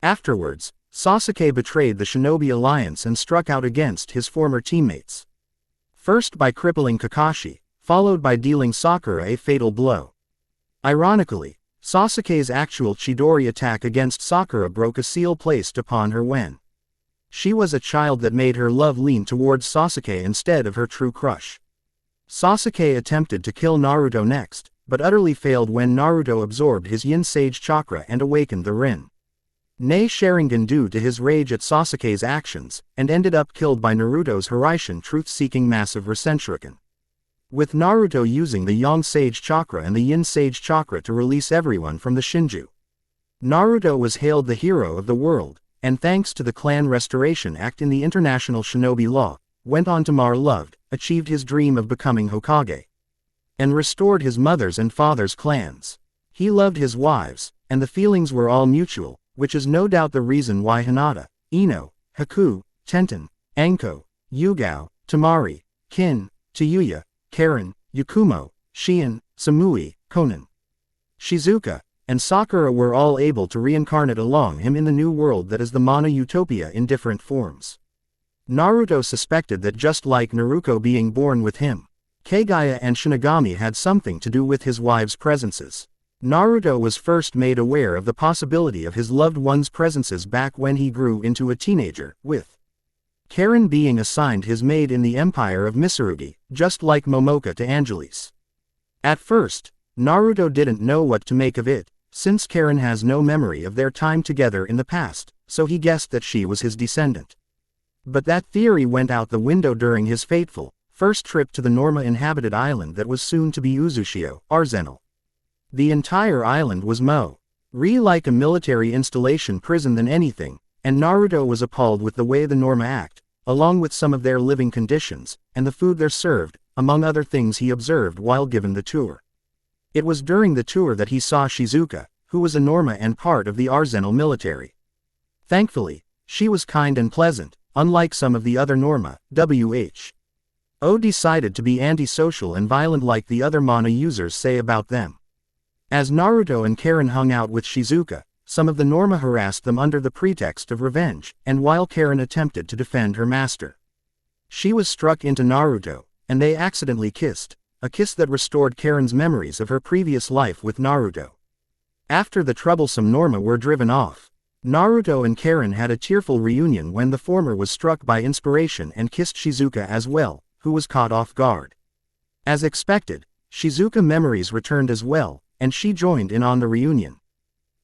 Afterwards, Sasuke betrayed the Shinobi Alliance and struck out against his former teammates. First by crippling Kakashi, followed by dealing Sakura a fatal blow. Ironically, Sasuke's actual Chidori attack against Sakura broke a seal placed upon her when she was a child that made her love lean towards Sasuke instead of her true crush. Sasuke attempted to kill Naruto next, but utterly failed when Naruto absorbed his Yin Sage chakra and awakened the Rin Nei Sharingan due to his rage at Sasuke's actions, and ended up killed by Naruto's Hiraishin truth-seeking massive Rasenshuriken. With Naruto using the Yang Sage chakra and the Yin Sage chakra to release everyone from the Shinju, Naruto was hailed the hero of the world, and thanks to the Clan Restoration Act in the International Shinobi Law, went on to loved, achieved his dream of becoming Hokage, and restored his mother's and father's clans. He loved his wives, and the feelings were all mutual, which is no doubt the reason why Hinata, Ino, Haku, Tenten, Anko, Yugao, Tamari, Kin, Tayuya, Karen, Yakumo, Shion, Samui, Konan, Shizuka, and Sakura were all able to reincarnate along him in the new world that is the Mana Utopia in different forms. Naruto suspected that just like Naruto being born with him, Kagaya and Shinigami had something to do with his wives' presences. Naruto was first made aware of the possibility of his loved one's presences back when he grew into a teenager, with Karen being assigned his maid in the empire of Mitsurugi, just like Momoka to Angelise. At first, Naruto didn't know what to make of it, since Karen has no memory of their time together in the past, so he guessed that she was his descendant. But that theory went out the window during his fateful, first trip to the Norma-inhabited island that was soon to be Uzushio, Arsenal. The entire island was more like a military installation prison than anything, and Naruto was appalled with the way the Norma act, along with some of their living conditions, and the food they're served, among other things he observed while given the tour. It was during the tour that he saw Shizuka, who was a Norma and part of the Arsenal military. Thankfully, she was kind and pleasant, unlike some of the other Norma, who decided to be antisocial and violent like the other Mana users say about them. As Naruto and Karen hung out with Shizuka, some of the Norma harassed them under the pretext of revenge, and while Karen attempted to defend her master, she was struck into Naruto, and they accidentally kissed, a kiss that restored Karen's memories of her previous life with Naruto. After the troublesome Norma were driven off, Naruto and Karen had a tearful reunion when the former was struck by inspiration and kissed Shizuka as well, who was caught off guard. As expected, Shizuka memories returned as well, and she joined in on the reunion.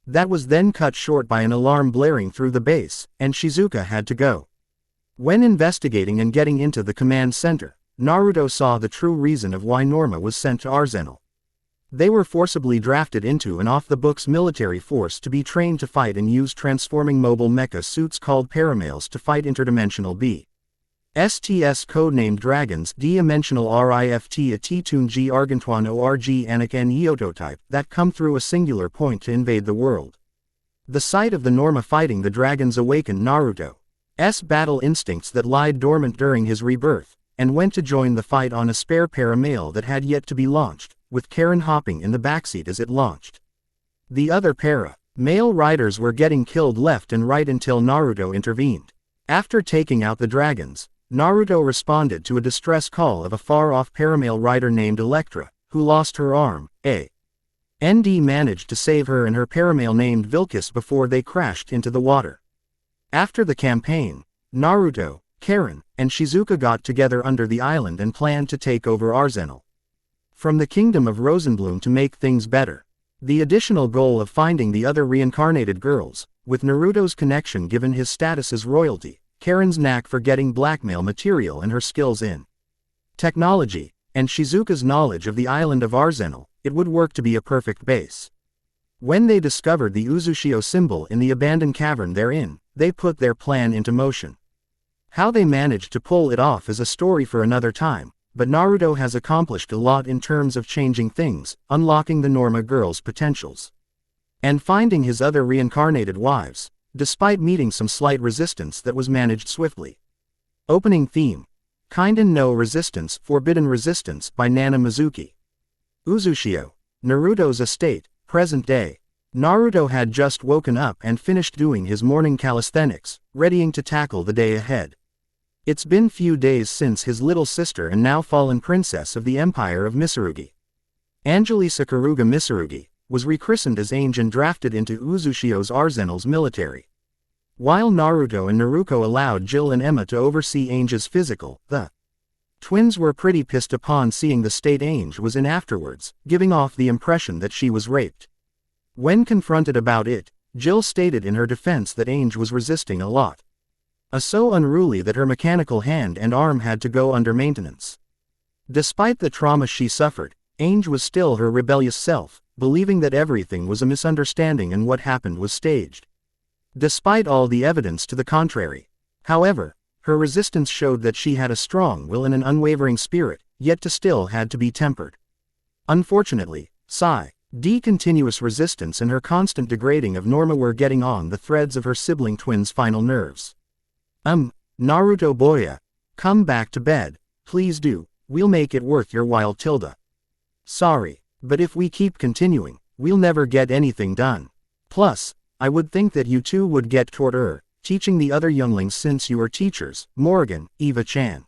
That was then cut short by an alarm blaring through the base, and Shizuka had to go. When investigating and getting into the command center, Naruto saw the true reason of why Norma was sent to Arsenal. They were forcibly drafted into an off-the-books military force to be trained to fight and use transforming mobile mecha suits called paramales to fight interdimensional STS codenamed Dragons D-dimensional RIFT a T-Toon G Argantuan ORG Anik N Eototype that come through a singular point to invade the world. The sight of the Norma fighting the dragons awakened Naruto's battle instincts that lied dormant during his rebirth, and went to join the fight on a spare paramale that had yet to be launched, with Karen hopping in the backseat as it launched. The other male riders were getting killed left and right until Naruto intervened. After taking out the dragons, Naruto responded to a distress call of a far-off paramale rider named Electra, who lost her arm. ND managed to save her and her paramale named Vilcus before they crashed into the water. After the campaign, Naruto, Karen, and Shizuka got together under the island and planned to take over Arsenal from the kingdom of Rosenbloom to make things better. The additional goal of finding the other reincarnated girls, with Naruto's connection given his status as royalty, Karen's knack for getting blackmail material and her skills in technology, and Shizuka's knowledge of the island of Arsenal, it would work to be a perfect base. When they discovered the Uzushio symbol in the abandoned cavern therein, they put their plan into motion. How they managed to pull it off is a story for another time, but Naruto has accomplished a lot in terms of changing things, unlocking the Norma girls' potentials, and finding his other reincarnated wives, despite meeting some slight resistance that was managed swiftly. Opening theme: Kind and No Resistance, Forbidden Resistance by Nana Mizuki. Uzushio, Naruto's estate, present day. Naruto had just woken up and finished doing his morning calisthenics, readying to tackle the day ahead. It's been few days since his little sister and now fallen princess of the empire of Mitsurugi, Angelise Karuga Mitsurugi, was rechristened as Ange and drafted into Uzushio's Arsenal's military. While Naruto and Naruko allowed Jill and Emma to oversee Ange's physical, the twins were pretty pissed upon seeing the state Ange was in afterwards, giving off the impression that she was raped. When confronted about it, Jill stated in her defense that Ange was resisting a lot. So unruly that her mechanical hand and arm had to go under maintenance. Despite the trauma she suffered, Ange was still her rebellious self, believing that everything was a misunderstanding and what happened was staged. Despite all the evidence to the contrary. However, her resistance showed that she had a strong will and an unwavering spirit, yet still had to be tempered. Unfortunately, continuous resistance and her constant degrading of Norma were getting on the threads of her sibling twin's final nerves. Naruto boya, come back to bed, please do, we'll make it worth your while tilde. Sorry, but if we keep continuing, we'll never get anything done. Plus, I would think that you two would get toward teaching the other younglings since you are teachers, Morgan, Eva-chan.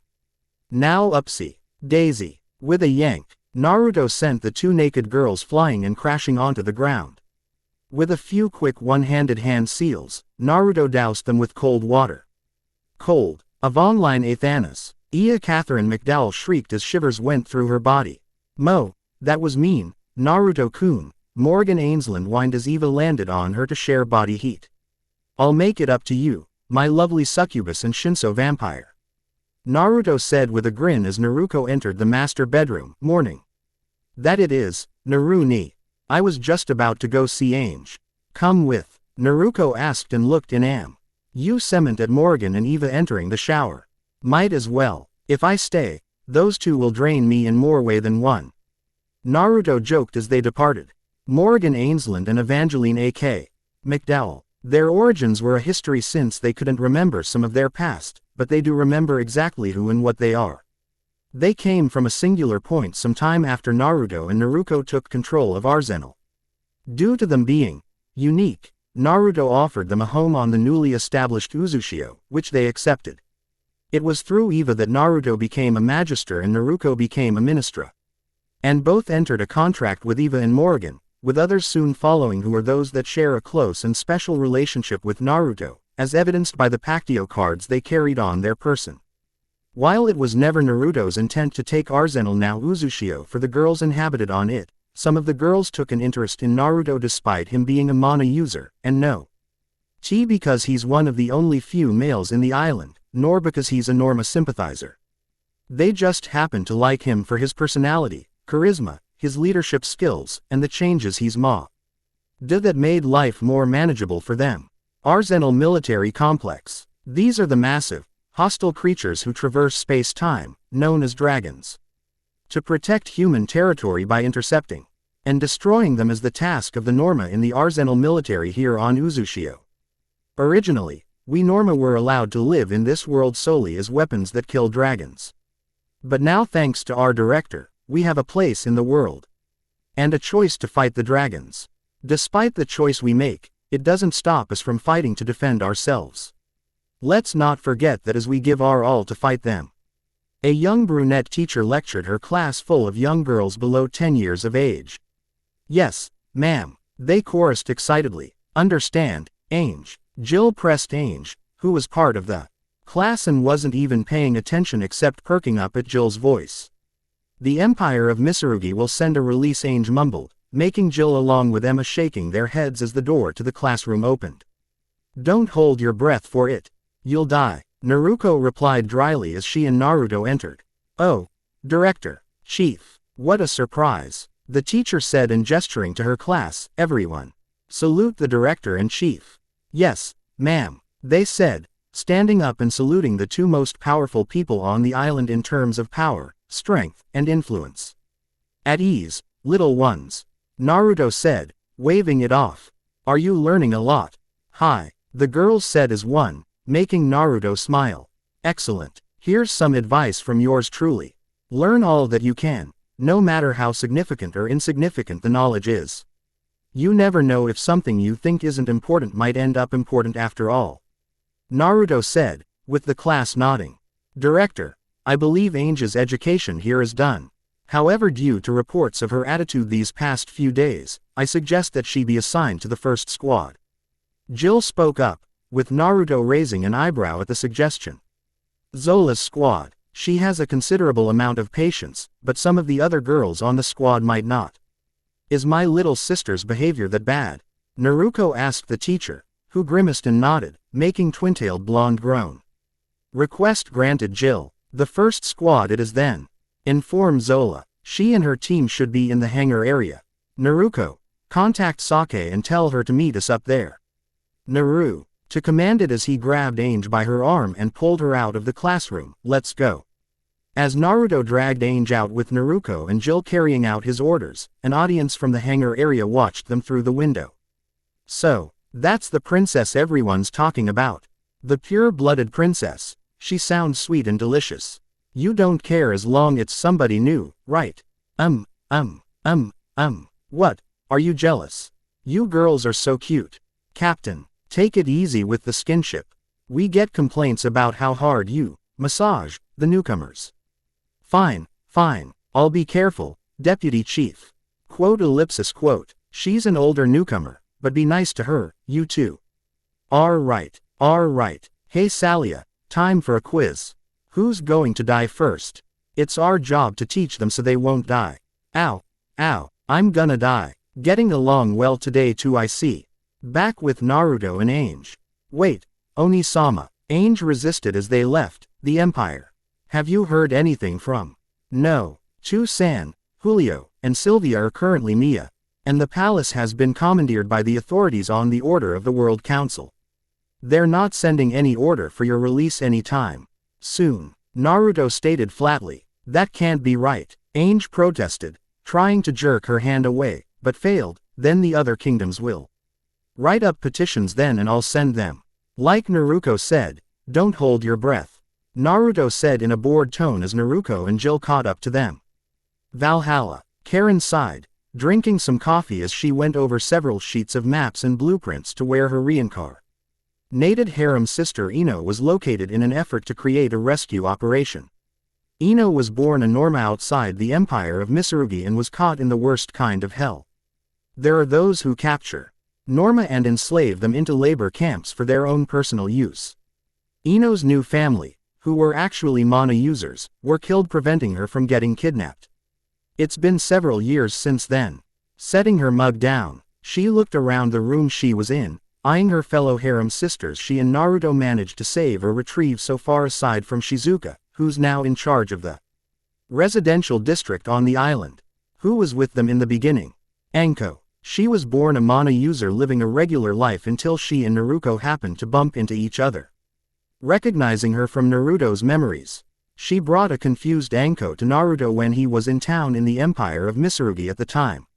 Now upsie, Daisy. With a yank, Naruto sent the two naked girls flying and crashing onto the ground. With a few quick one-handed hand seals, Naruto doused them with cold water. Cold. Avonline Athanas. Catherine McDowell shrieked as shivers went through her body. Mo, that was mean, Naruto-kun, Morgan Ainsland whined as Eva landed on her to share body heat. I'll make it up to you, my lovely succubus and Shinso vampire. Naruto said with a grin as Naruko entered the master bedroom. Morning. That it is, Naru-ni. I was just about to go see Ange. Come with, Naruko asked and looked in amusement at Morgan and Eva entering the shower. Might as well. If I stay, those two will drain me in more way than one. Naruto joked as they departed. Morgan Ainsland and Evangeline A.K. McDowell. Their origins were a history since they couldn't remember some of their past, but they do remember exactly who and what they are. They came from a singular point some time after Naruto and Naruko took control of Arsenal. Due to them being unique, Naruto offered them a home on the newly established Uzushio, which they accepted. It was through Eva that Naruto became a magister and Naruko became a ministra. And both entered a contract with Eva and Morgan, with others soon following who are those that share a close and special relationship with Naruto, as evidenced by the Pactio cards they carried on their person. While it was never Naruto's intent to take Arsenal now Uzushio for the girls inhabited on it, some of the girls took an interest in Naruto despite him being a mana user, and no because he's one of the only few males in the island, nor because he's a Norma sympathizer. They just happened to like him for his personality, charisma, his leadership skills, and the changes he's did that made life more manageable for them. Arsenal Military Complex. These are the massive, hostile creatures who traverse space-time, known as dragons. To protect human territory by intercepting and destroying them is the task of the Norma in the Arsenal military here on Uzushio. Originally, we Norma were allowed to live in this world solely as weapons that kill dragons. But now, thanks to our director, we have a place in the world. And a choice to fight the dragons. Despite the choice we make, it doesn't stop us from fighting to defend ourselves. Let's not forget that as we give our all to fight them. A young brunette teacher lectured her class full of young girls below 10 years of age. Yes, ma'am, they chorused excitedly. Understand, Ange. Jill pressed Ange, who was part of the class and wasn't even paying attention except perking up at Jill's voice. The Empire of Mitsurugi will send a release, Ange mumbled, making Jill along with Emma shaking their heads as the door to the classroom opened. Don't hold your breath for it. You'll die, Naruto replied dryly as she and Naruto entered. Oh, Director, Chief, what a surprise, the teacher said, and gesturing to her class, everyone, salute the Director and Chief. Yes, ma'am, they said, standing up and saluting the two most powerful people on the island in terms of power, strength, and influence. At ease, little ones, Naruto said, waving it off. Are you learning a lot? Hi, the girls said as one, making Naruto smile. Excellent, here's some advice from yours truly. Learn all that you can, no matter how significant or insignificant the knowledge is. You never know if something you think isn't important might end up important after all. Naruto said, with the class nodding. Director, I believe Ange's education here is done. However, due to reports of her attitude these past few days, I suggest that she be assigned to the first squad. Jill spoke up, with Naruto raising an eyebrow at the suggestion. Zola's squad. She has a considerable amount of patience, but some of the other girls on the squad might not. Is my little sister's behavior that bad? Naruto asked the teacher, who grimaced and nodded, making twin-tailed blonde groan. Request granted, Jill. The first squad it is then. Inform Zola. She and her team should be in the hangar area. Naruto, contact Sake and tell her to meet us up there. Naru, to commanded as he grabbed Ange by her arm and pulled her out of the classroom. Let's go. As Naruto dragged Ange out with Naruto and Jill carrying out his orders, an audience from the hangar area watched them through the window. So, that's the princess everyone's talking about. The pure-blooded princess. She sounds sweet and delicious. You don't care as long it's somebody new, right? What? Are you jealous? You girls are so cute. Captain, take it easy with the skinship. We get complaints about how hard you massage the newcomers. Fine, I'll be careful, Deputy Chief. Quote ellipsis quote, she's an older newcomer, but be nice to her, you too. Alright. Hey Salia, time for a quiz. Who's going to die first? It's our job to teach them so they won't die. Ow, I'm gonna die. Getting along well today too, I see. Back with Naruto and Ange. Wait, Oni-sama. Ange resisted as they left the Empire. Have you heard anything from? No. Chu-san, Julio, and Sylvia are currently Mia, and the palace has been commandeered by the authorities on the order of the World Council. They're not sending any order for your release anytime soon, Naruto stated flatly. That can't be right, Ange protested, trying to jerk her hand away, but failed. Then the other kingdoms will write up petitions then and I'll send them. Like Naruto said, don't hold your breath. Naruto said in a bored tone as Naruto and Jill caught up to them. Valhalla. Karen sighed, drinking some coffee as she went over several sheets of maps and blueprints to where her reincarnated harem sister Ino was located in an effort to create a rescue operation. Ino was born a Norma outside the Empire of Mitsurugi and was caught in the worst kind of hell. There are those who capture Norma and enslave them into labor camps for their own personal use. Ino's new family, who were actually mana users, were killed, preventing her from getting kidnapped. It's been several years since then. Setting her mug down, she looked around the room she was in, eyeing her fellow harem sisters she and Naruto managed to save or retrieve so far, aside from Shizuka, who's now in charge of the residential district on the island. Who was with them in the beginning? Anko. She was born a mana user living a regular life until she and Naruto happened to bump into each other. Recognizing her from Naruto's memories, she brought a confused Anko to Naruto when he was in town in the empire of Mitsurugi at the time.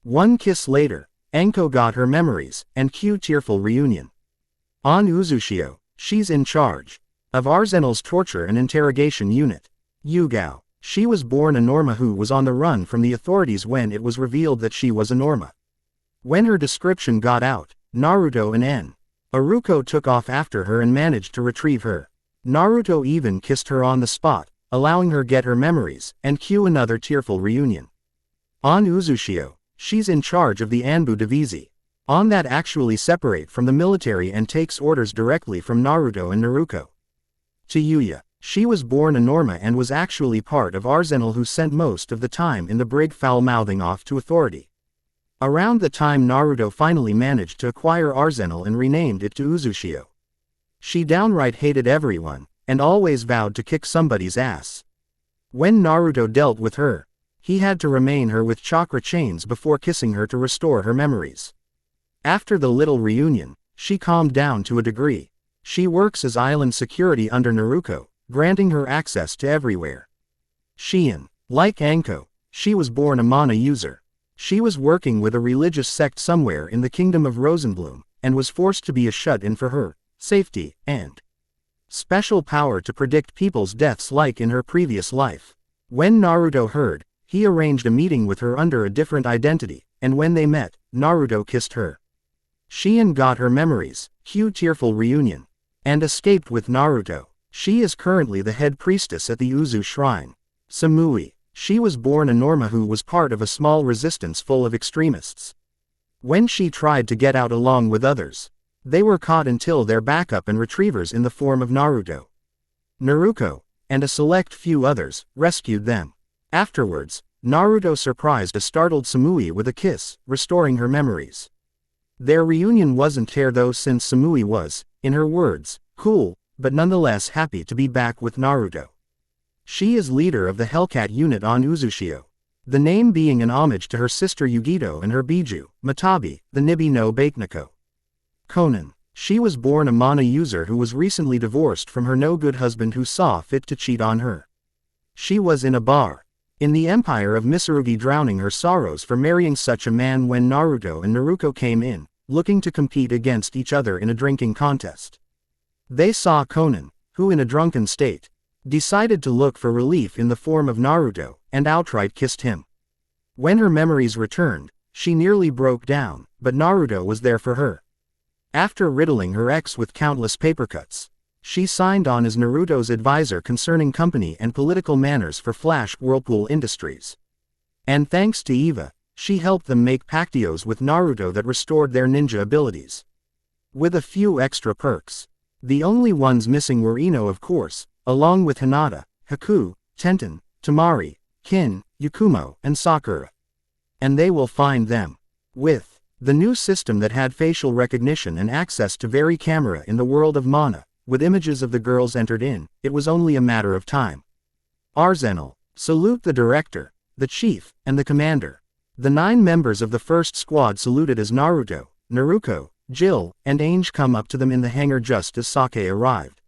One kiss later, Anko got her memories, and cue tearful reunion. On Uzushio, she's in charge of Arsenal's torture and interrogation unit. Yugao. She was born a Norma who was on the run from the authorities when it was revealed that she was a Norma. When her description got out, Naruto and Aruko took off after her and managed to retrieve her. Naruto even kissed her on the spot, allowing her get her memories, and cue another tearful reunion. On Uzushio, she's in charge of the Anbu Divisi. On that actually separate from the military and takes orders directly from Naruto and Naruko. To Yuya, she was born a Norma and was actually part of Arsenal who spent most of the time in the brig foul-mouthing off to authority. Around the time Naruto finally managed to acquire Arsenal and renamed it to Uzushio. She downright hated everyone, and always vowed to kick somebody's ass. When Naruto dealt with her, he had to remain her with chakra chains before kissing her to restore her memories. After the little reunion, she calmed down to a degree. She works as island security under Naruto, granting her access to everywhere. Shion. Like Anko, she was born a mana user. She was working with a religious sect somewhere in the kingdom of Rosenbloom, and was forced to be a shut-in for her safety and special power to predict people's deaths like in her previous life. When Naruto heard, he arranged a meeting with her under a different identity, and when they met, Naruto kissed her. Shion got her memories, cue tearful reunion, and escaped with Naruto. She is currently the head priestess at the Uzu Shrine. Samui. She was born a Norma who was part of a small resistance full of extremists. When she tried to get out along with others, they were caught until their backup and retrievers in the form of Naruto, Naruko, and a select few others, rescued them. Afterwards, Naruto surprised a startled Samui with a kiss, restoring her memories. Their reunion wasn't fair though since Samui was, in her words, cool, but nonetheless happy to be back with Naruto. She is leader of the Hellcat unit on Uzushio, the name being an homage to her sister Yugito and her Biju, Matabi, the Nibi no Bakeneko. Konan. She was born a mana user who was recently divorced from her no-good husband who saw fit to cheat on her. She was in a bar in the empire of Mitsurugi, drowning her sorrows for marrying such a man when Naruto and Naruko came in, looking to compete against each other in a drinking contest. They saw Konan, who in a drunken state, decided to look for relief in the form of Naruto, and outright kissed him. When her memories returned, she nearly broke down, but Naruto was there for her. After riddling her ex with countless papercuts, she signed on as Naruto's advisor concerning company and political manners for Flash Whirlpool Industries. And thanks to Eva, she helped them make pactios with Naruto that restored their ninja abilities. With a few extra perks. The only ones missing were Ino of course, along with Hinata, Haku, Tenten, Tamari, Kin, Yakumo, and Sakura. And they will find them. With the new system that had facial recognition and access to very camera in the world of mana, with images of the girls entered in, it was only a matter of time. Arsenal. Salute the director, the chief, and the commander. The 9 members of the first squad saluted as Naruto, Naruko, Jill, and Ainge come up to them in the hangar just as Sake arrived.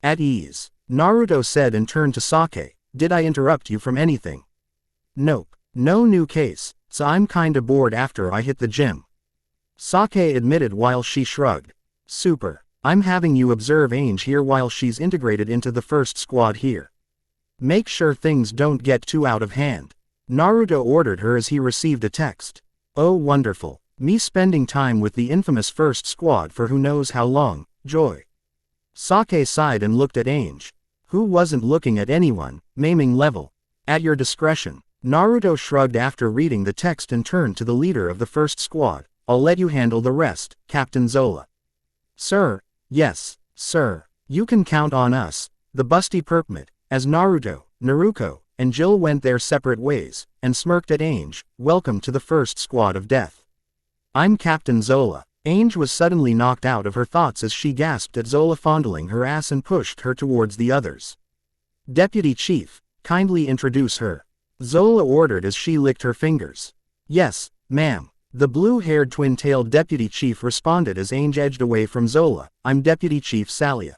At ease, Naruto said and turned to Sake, "Did I interrupt you from anything?" "Nope. No new case, so I'm kinda bored after I hit the gym." Sake admitted while she shrugged. "Super. I'm having you observe Ainge here while she's integrated into the first squad here. Make sure things don't get too out of hand." Naruto ordered her as he received a text. "Oh wonderful. Me spending time with the infamous first squad for who knows how long, joy." Sake sighed and looked at Ainge, who wasn't looking at anyone, maiming level. "At your discretion." Naruto shrugged after reading the text and turned to the leader of the first squad. "I'll let you handle the rest, Captain Zola." "Sir." "Yes, sir. You can count on us." The busty perkmit, as Naruto, Naruko, and Jill went their separate ways, and smirked at Ainge, "Welcome to the first squad of death. I'm Captain Zola." Ainge was suddenly knocked out of her thoughts as she gasped at Zola fondling her ass and pushed her towards the others. "Deputy Chief, kindly introduce her." Zola ordered as she licked her fingers. Yes, ma'am. The blue-haired twin-tailed deputy chief responded as Ainge edged away from Zola. I'm Deputy Chief Salia.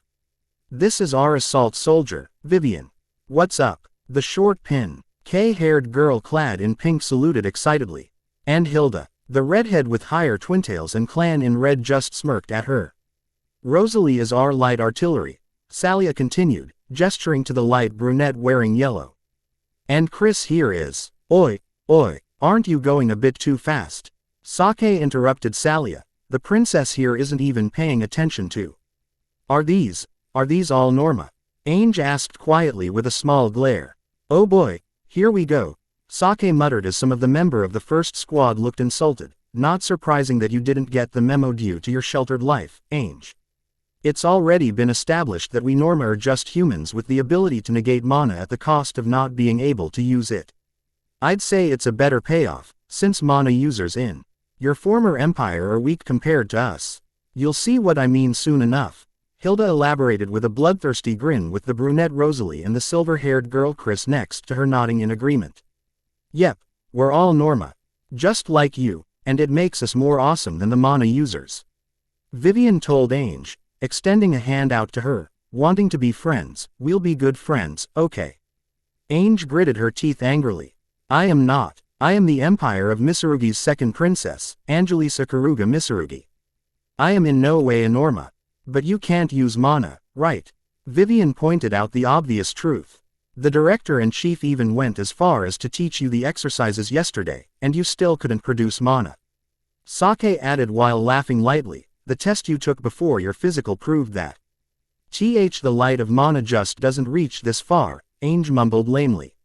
This is our assault soldier, Vivian. What's up? The short pin, K-haired girl clad in pink saluted excitedly. And Hilda, the redhead with higher twintails and clan in red just smirked at her. Rosalie is our light artillery, Salia continued, gesturing to the light brunette wearing yellow. And Chris here is, oi, aren't you going a bit too fast? Sake interrupted Salia, the princess here isn't even paying attention to. Are these all Norma? Ainge asked quietly with a small glare. Oh boy, here we go, Sake muttered as some of the member of the first squad looked insulted. Not surprising that you didn't get the memo due to your sheltered life, Ainge. It's already been established that we Norma are just humans with the ability to negate mana at the cost of not being able to use it. I'd say it's a better payoff, since mana users in your former empire are weak compared to us. You'll see what I mean soon enough, Hilda elaborated with a bloodthirsty grin with the brunette Rosalie and the silver-haired girl Chris next to her nodding in agreement. Yep, we're all Norma. Just like you, and it makes us more awesome than the mana users. Vivian told Ainge, extending a hand out to her, wanting to be friends. We'll be good friends, okay. Ainge gritted her teeth angrily. I am not. I am the empire of Mitsurugi's second princess, Angelise Karuga Mitsurugi. I am in no way a Norma. But you can't use mana, right? Vivian pointed out the obvious truth. The director-in-chief even went as far as to teach you the exercises yesterday, and you still couldn't produce mana. Sake added while laughing lightly, the test you took before your physical proved that. The light of mana just doesn't reach this far, Ainge mumbled lamely.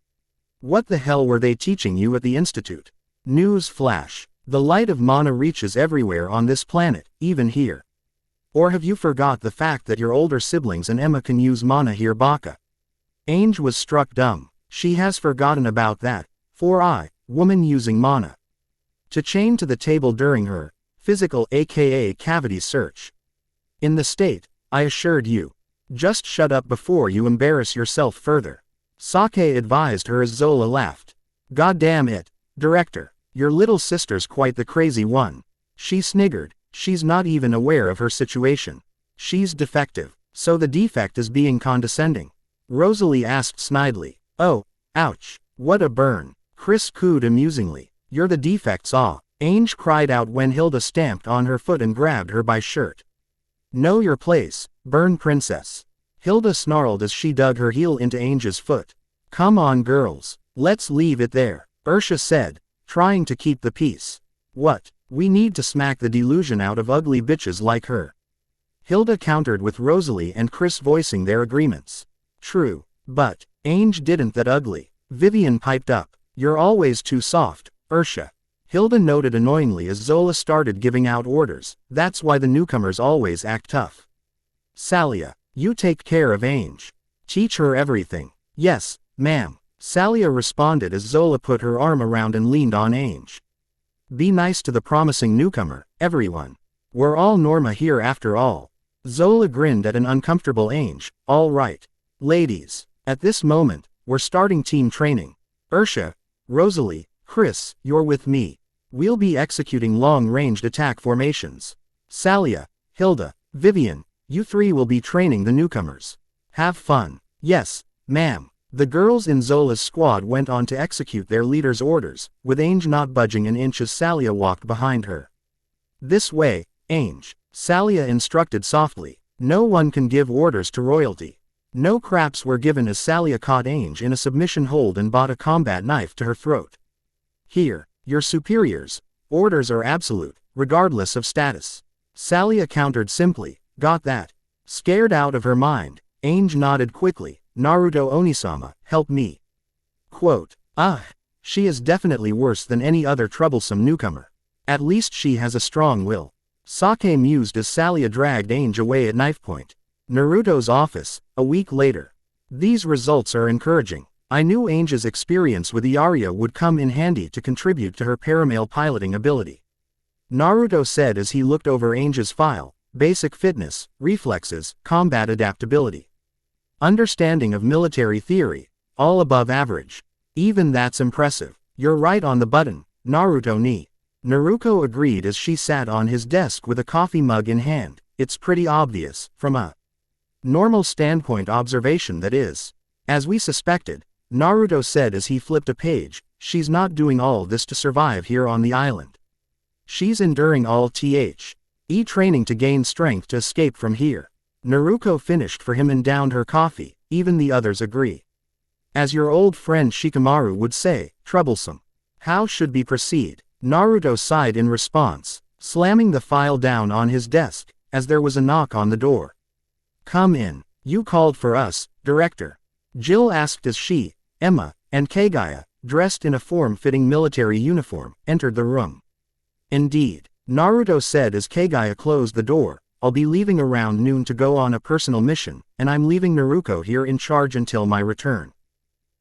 What the hell were they teaching you at the institute? News flash. The light of mana reaches everywhere on this planet, even here. Or have you forgot the fact that your older siblings and Emma can use mana here Baka? Ainge was struck dumb. She has forgotten about that. Woman using mana. To chain to the table during her physical aka cavity search. In the state, I assured you. Just shut up before you embarrass yourself further. Sake advised her as Zola laughed. God damn it, director, your little sister's quite the crazy one. She sniggered, she's not even aware of her situation. She's defective, so the defect is being condescending. Rosalie asked snidely. Oh, ouch, what a burn. Chris cooed amusingly. You're the defect's Ainge cried out when Hilda stamped on her foot and grabbed her by shirt. Know your place, burn princess. Hilda snarled as she dug her heel into Ainge's foot. Come on girls, let's leave it there, Ursha said, trying to keep the peace. What? We need to smack the delusion out of ugly bitches like her. Hilda countered with Rosalie and Chris voicing their agreements. True, but Ainge didn't that ugly. Vivian piped up. You're always too soft, Ursha. Hilda noted annoyingly as Zola started giving out orders. That's why the newcomers always act tough. Salia, you take care of Ainge. Teach her everything. Yes, ma'am. Salia responded as Zola put her arm around and leaned on Ainge. Be nice to the promising newcomer, everyone. We're all Norma here after all. Zola grinned at an uncomfortable Ainge. All right. Ladies, at this moment, we're starting team training. Ursha, Rosalie, Chris, you're with me. We'll be executing long-ranged attack formations. Salia, Hilda, Vivian, you three will be training the newcomers. Have fun. Yes, ma'am. The girls in Zola's squad went on to execute their leader's orders, with Ainge not budging an inch as Salia walked behind her. This way, Ainge, Salia instructed softly. No one can give orders to royalty. No craps were given as Salia caught Ainge in a submission hold and brought a combat knife to her throat. Here, your superiors. Orders are absolute, regardless of status. Salia countered simply. Got that? Scared out of her mind, Ainge nodded quickly. Naruto Onisama, help me. Quote, she is definitely worse than any other troublesome newcomer. At least she has a strong will. Sake mused as Salia dragged Ainge away at knife point. Naruto's office, a week later. These results are encouraging. I knew Ainge's experience with Iaria would come in handy to contribute to her paramale piloting ability. Naruto said as he looked over Ainge's file. Basic fitness, reflexes, combat adaptability. Understanding of military theory, all above average. Even that's impressive. You're right on the button, Naruto ni. Naruto agreed as she sat on his desk with a coffee mug in hand. It's pretty obvious, from a normal standpoint observation that is. As we suspected, Naruto said as he flipped a page, she's not doing all this to survive here on the island. She's enduring all training to gain strength to escape from here. Naruto finished for him and downed her coffee, even the others agree. As your old friend Shikamaru would say, troublesome. How should we proceed? Naruto sighed in response, slamming the file down on his desk, as there was a knock on the door. Come in. You called for us, Director. Jill asked as she, Emma, and Kagaya, dressed in a form-fitting military uniform, entered the room. Indeed, Naruto said as Kagaya closed the door, I'll be leaving around noon to go on a personal mission, and I'm leaving Naruto here in charge until my return.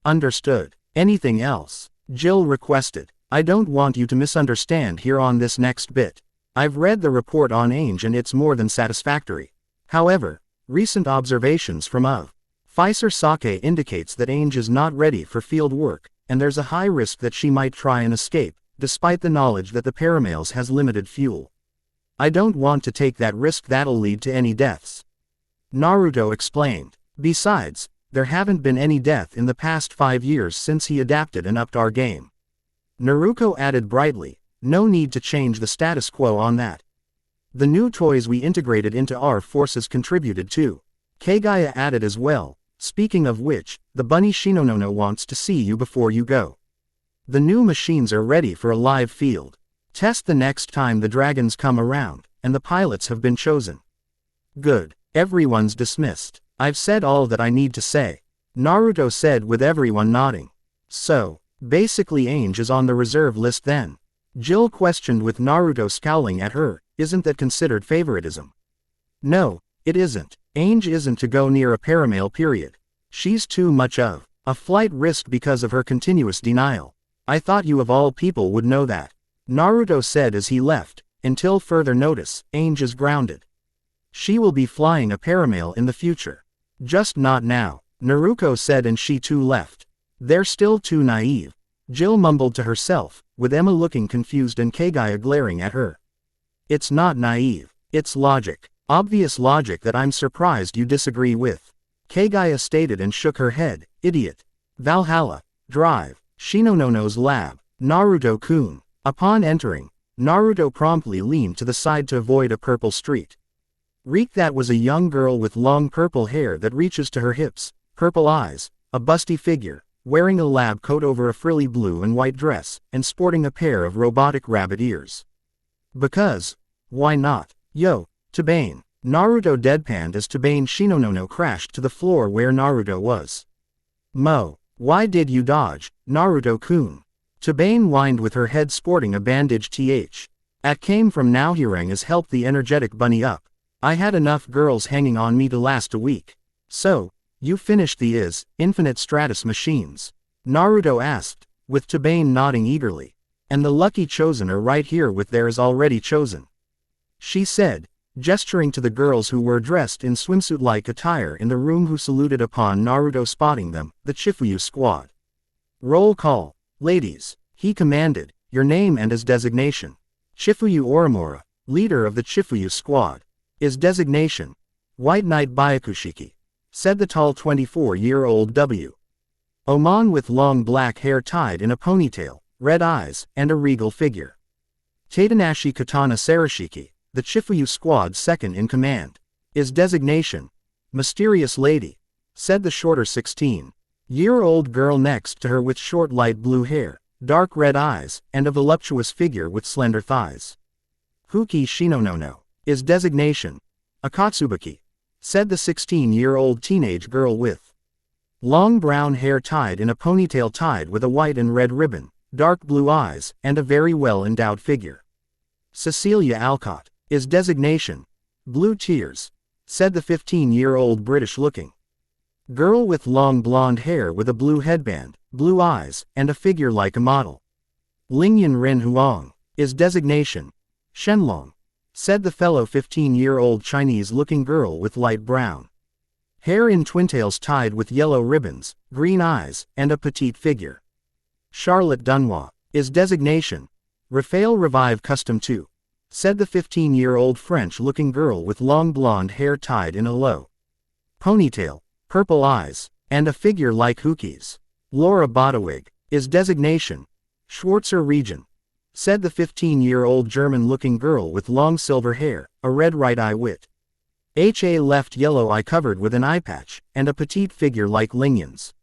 Understood. Anything else? Jill requested. I don't want you to misunderstand here on this next bit. I've read the report on Ainge and it's more than satisfactory. However, recent observations from Officer Sake indicates that Ainge is not ready for field work, and there's a high risk that she might try and escape, despite the knowledge that the Paramales has limited fuel. I don't want to take that risk that'll lead to any deaths. Naruto explained. Besides, there haven't been any death in the past 5 years since he adapted and upped our game. Naruto added brightly, no need to change the status quo on that. The new toys we integrated into our forces contributed too. Kagaya added as well, speaking of which, the bunny Shinonono wants to see you before you go. The new machines are ready for a live field test the next time the dragons come around, and the pilots have been chosen. Good. Everyone's dismissed. I've said all that I need to say. Naruto said with everyone nodding. So, basically Ainge is on the reserve list then? Jill questioned with Naruto scowling at her. Isn't that considered favoritism? No, it isn't. Ainge isn't to go near a paramale period. She's too much of a flight risk because of her continuous denial. I thought you of all people would know that. Naruto said as he left. Until further notice, Ainge is grounded. She will be flying a paramale in the future. Just not now, Naruto said and she too left. They're still too naive. Jill mumbled to herself, with Emma looking confused and Kagaya glaring at her. It's not naive. It's logic. Obvious logic that I'm surprised you disagree with. Kagaya stated and shook her head. Idiot. Valhalla. Drive. Shinonono's lab. Naruto-kun. Upon entering, Naruto promptly leaned to the side to avoid a purple street. Reek, that was a young girl with long purple hair that reaches to her hips, purple eyes, a busty figure, wearing a lab coat over a frilly blue and white dress, and sporting a pair of robotic rabbit ears. Because, why not? Yo, Tabane. Naruto deadpanned as Tabane Shinonono crashed to the floor where Naruto was. Mo, why did you dodge, Naruto-kun? Tabane whined with her head sporting a bandaged th. At came from Naohirang has helped the energetic bunny up. I had enough girls hanging on me to last a week. So, you finished the infinite stratus machines? Naruto asked, with Tabane nodding eagerly. And the lucky chosen are right here with theirs already chosen. She said, gesturing to the girls who were dressed in swimsuit-like attire in the room who saluted upon Naruto spotting them, the Chifuyu squad. Roll call. Ladies, he commanded, your name and his designation. Chifuyu Orimura, leader of the Chifuyu squad. His designation. White Knight Byakushiki, said the tall 24-year-old W. Oman with long black hair tied in a ponytail, red eyes, and a regal figure. Tadanashi Katana Sarashiki, the Chifuyu squad's second in command. His designation. Mysterious Lady, said the shorter 16-year-old girl next to her with short light blue hair, dark red eyes, and a voluptuous figure with slender thighs. Huki Shinonono. His designation. Akatsubuki, said the 16-year-old teenage girl with long brown hair tied in a ponytail tied with a white and red ribbon, dark blue eyes, and a very well-endowed figure. Cecilia Alcott. His designation. Blue Tears, said the 15-year-old British-looking girl with long blonde hair with a blue headband, blue eyes, and a figure like a model. Lingyan Ren Huang. His designation. Shenlong, said the fellow 15-year-old Chinese-looking girl with light brown hair in twintails tied with yellow ribbons, green eyes, and a petite figure. Charlotte Dunois. Is designation. Raphael Revive Custom 2. Said the 15-year-old French-looking girl with long blonde hair tied in a low ponytail, purple eyes, and a figure like Hookie's. Laura Bodewig. Is designation. Schwarzer region. Said the 15-year-old German-looking girl with long silver hair, a red right eye wit. HA left yellow eye covered with an eye patch, and a petite figure like Lingyans.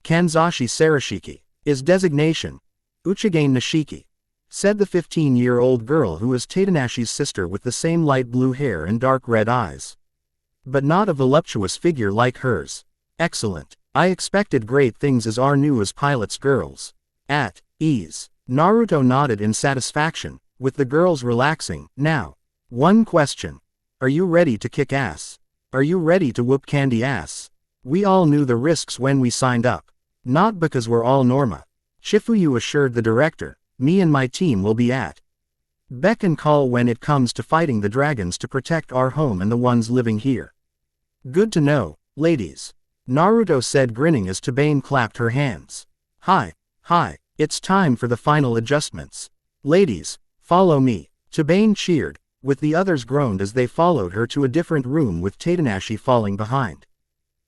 Kanzashi Sarashiki. Is designation. Uchigane Nishiki. Said the 15-year-old girl who is Tadanashi's sister with the same light blue hair and dark red eyes. But not a voluptuous figure like hers. Excellent. I expected great things as our new as pilots girls. At ease. Naruto nodded in satisfaction, with the girls relaxing. Now. One question. Are you ready to kick ass? Are you ready to whoop candy ass? We all knew the risks when we signed up. Not because we're all Norma. Shifuyu assured the director, me and my team will be at beck and call when it comes to fighting the dragons to protect our home and the ones living here. Good to know, ladies. Naruto said grinning as Tabane clapped her hands. Hi, it's time for the final adjustments. Ladies, follow me. Tabane cheered, with the others groaned as they followed her to a different room with Tadanashi falling behind.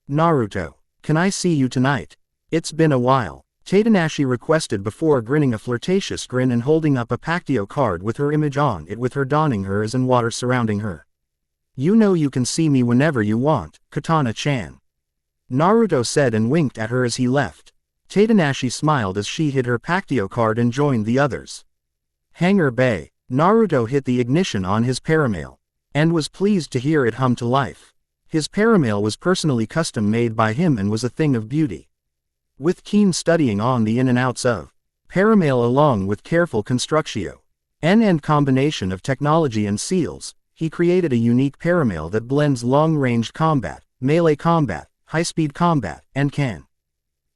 Naruto, can I see you tonight? It's been a while. Tadanashi requested before grinning a flirtatious grin and holding up a Pactio card with her image on it with her donning hers and water surrounding her. You know you can see me whenever you want, Katana-chan. Naruto said and winked at her as he left. Tadanashi smiled as she hid her Pactio card and joined the others. Hangar Bay. Naruto hit the ignition on his paramail, and was pleased to hear it hum to life. His paramail was personally custom made by him and was a thing of beauty. With keen studying on the in and outs of paramail along with careful constructio and combination of technology and seals, he created a unique paramail that blends long-range combat, melee combat, high-speed combat, and can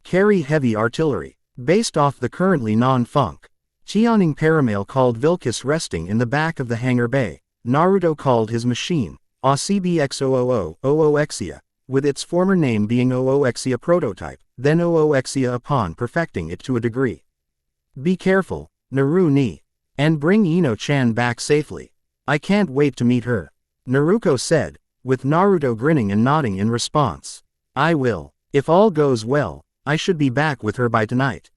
carry heavy artillery. Based off the currently non-funk Tianing paramail called Vilkis resting in the back of the hangar bay, Naruto called his machine, ACBX000 with its former name being Ooexia prototype, then Ooexia upon perfecting it to a degree. Be careful, Naru-ni, and bring Ino-chan back safely. I can't wait to meet her. Naruko said, with Naruto grinning and nodding in response. I will. If all goes well, I should be back with her by tonight.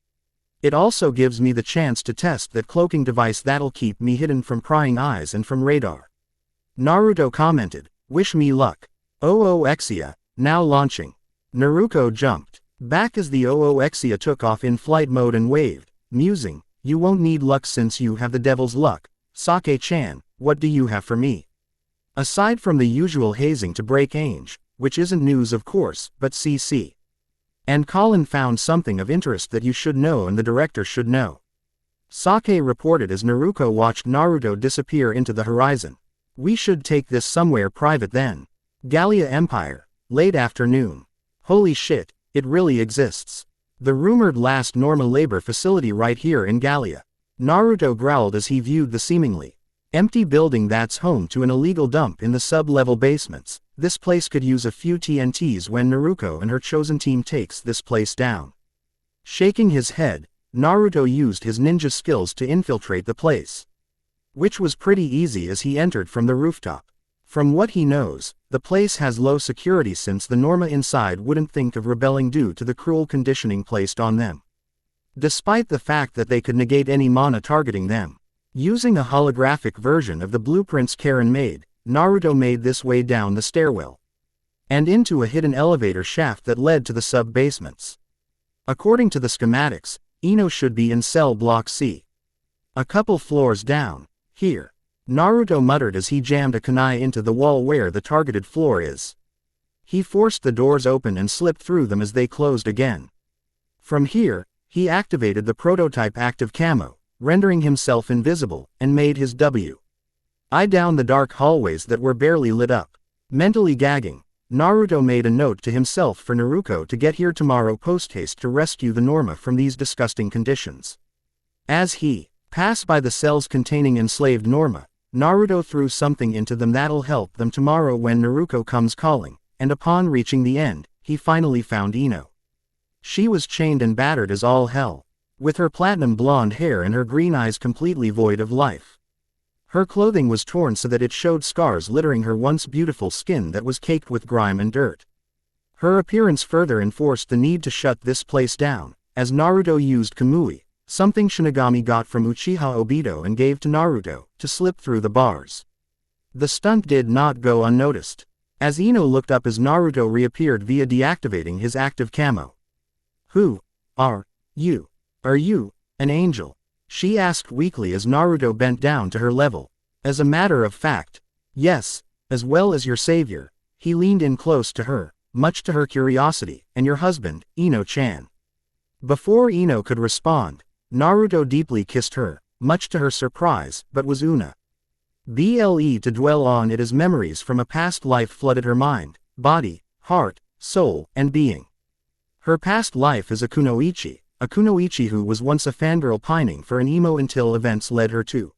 It also gives me the chance to test that cloaking device that'll keep me hidden from prying eyes and from radar. Naruto commented, wish me luck. Ooexia, now launching. Naruto jumped back as the Ooexia took off in flight mode and waved, musing, you won't need luck since you have the devil's luck. Sake-chan, what do you have for me? Aside from the usual hazing to break Ainge, which isn't news of course, but CC. And Colin found something of interest that you should know and the director should know. Sake reported as Naruto watched Naruto disappear into the horizon. We should take this somewhere private then. Gallia Empire, late afternoon. Holy shit, it really exists. The rumored last Norma labor facility right here in Gallia. Naruto growled as he viewed the seemingly empty building that's home to an illegal dump in the sub-level basements. This place could use a few TNTs when Naruto and her chosen team takes this place down. Shaking his head, Naruto used his ninja skills to infiltrate the place, which was pretty easy as he entered from the rooftop. From what he knows, the place has low security since the Norma inside wouldn't think of rebelling due to the cruel conditioning placed on them. Despite the fact that they could negate any mana targeting them. Using a holographic version of the blueprints Karen made, Naruto made this way down the stairwell and into a hidden elevator shaft that led to the sub-basements. According to the schematics, Ino should be in cell block C. A couple floors down. Here. Naruto muttered as he jammed a kunai into the wall where the targeted floor is. He forced the doors open and slipped through them as they closed again. From here, he activated the prototype active camo, rendering himself invisible, and made his eye down the dark hallways that were barely lit up. Mentally gagging, Naruto made a note to himself for Naruto to get here tomorrow post-haste to rescue the Norma from these disgusting conditions. As he passed by the cells containing enslaved Norma, Naruto threw something into them that'll help them tomorrow when Naruto comes calling, and upon reaching the end, he finally found Ino. She was chained and battered as all hell. with her platinum blonde hair and her green eyes completely void of life. Her clothing was torn so that it showed scars littering her once beautiful skin that was caked with grime and dirt. Her appearance further enforced the need to shut this place down, as Naruto used Kamui, something Shinigami got from Uchiha Obito and gave to Naruto, to slip through the bars. The stunt did not go unnoticed, as Ino looked up as Naruto reappeared via deactivating his active camo. "Who are you? Are you an angel?" she asked weakly as Naruto bent down to her level. "As a matter of fact, yes, as well as your savior." He leaned in close to her, much to her curiosity, "and your husband, Ino-chan." Before Ino could respond, Naruto deeply kissed her, much to her surprise, but was Una. To dwell on it as memories from a past life flooded her mind, body, heart, soul, and being. Her past life as a kunoichi who was once a fangirl pining for an emo until events led her to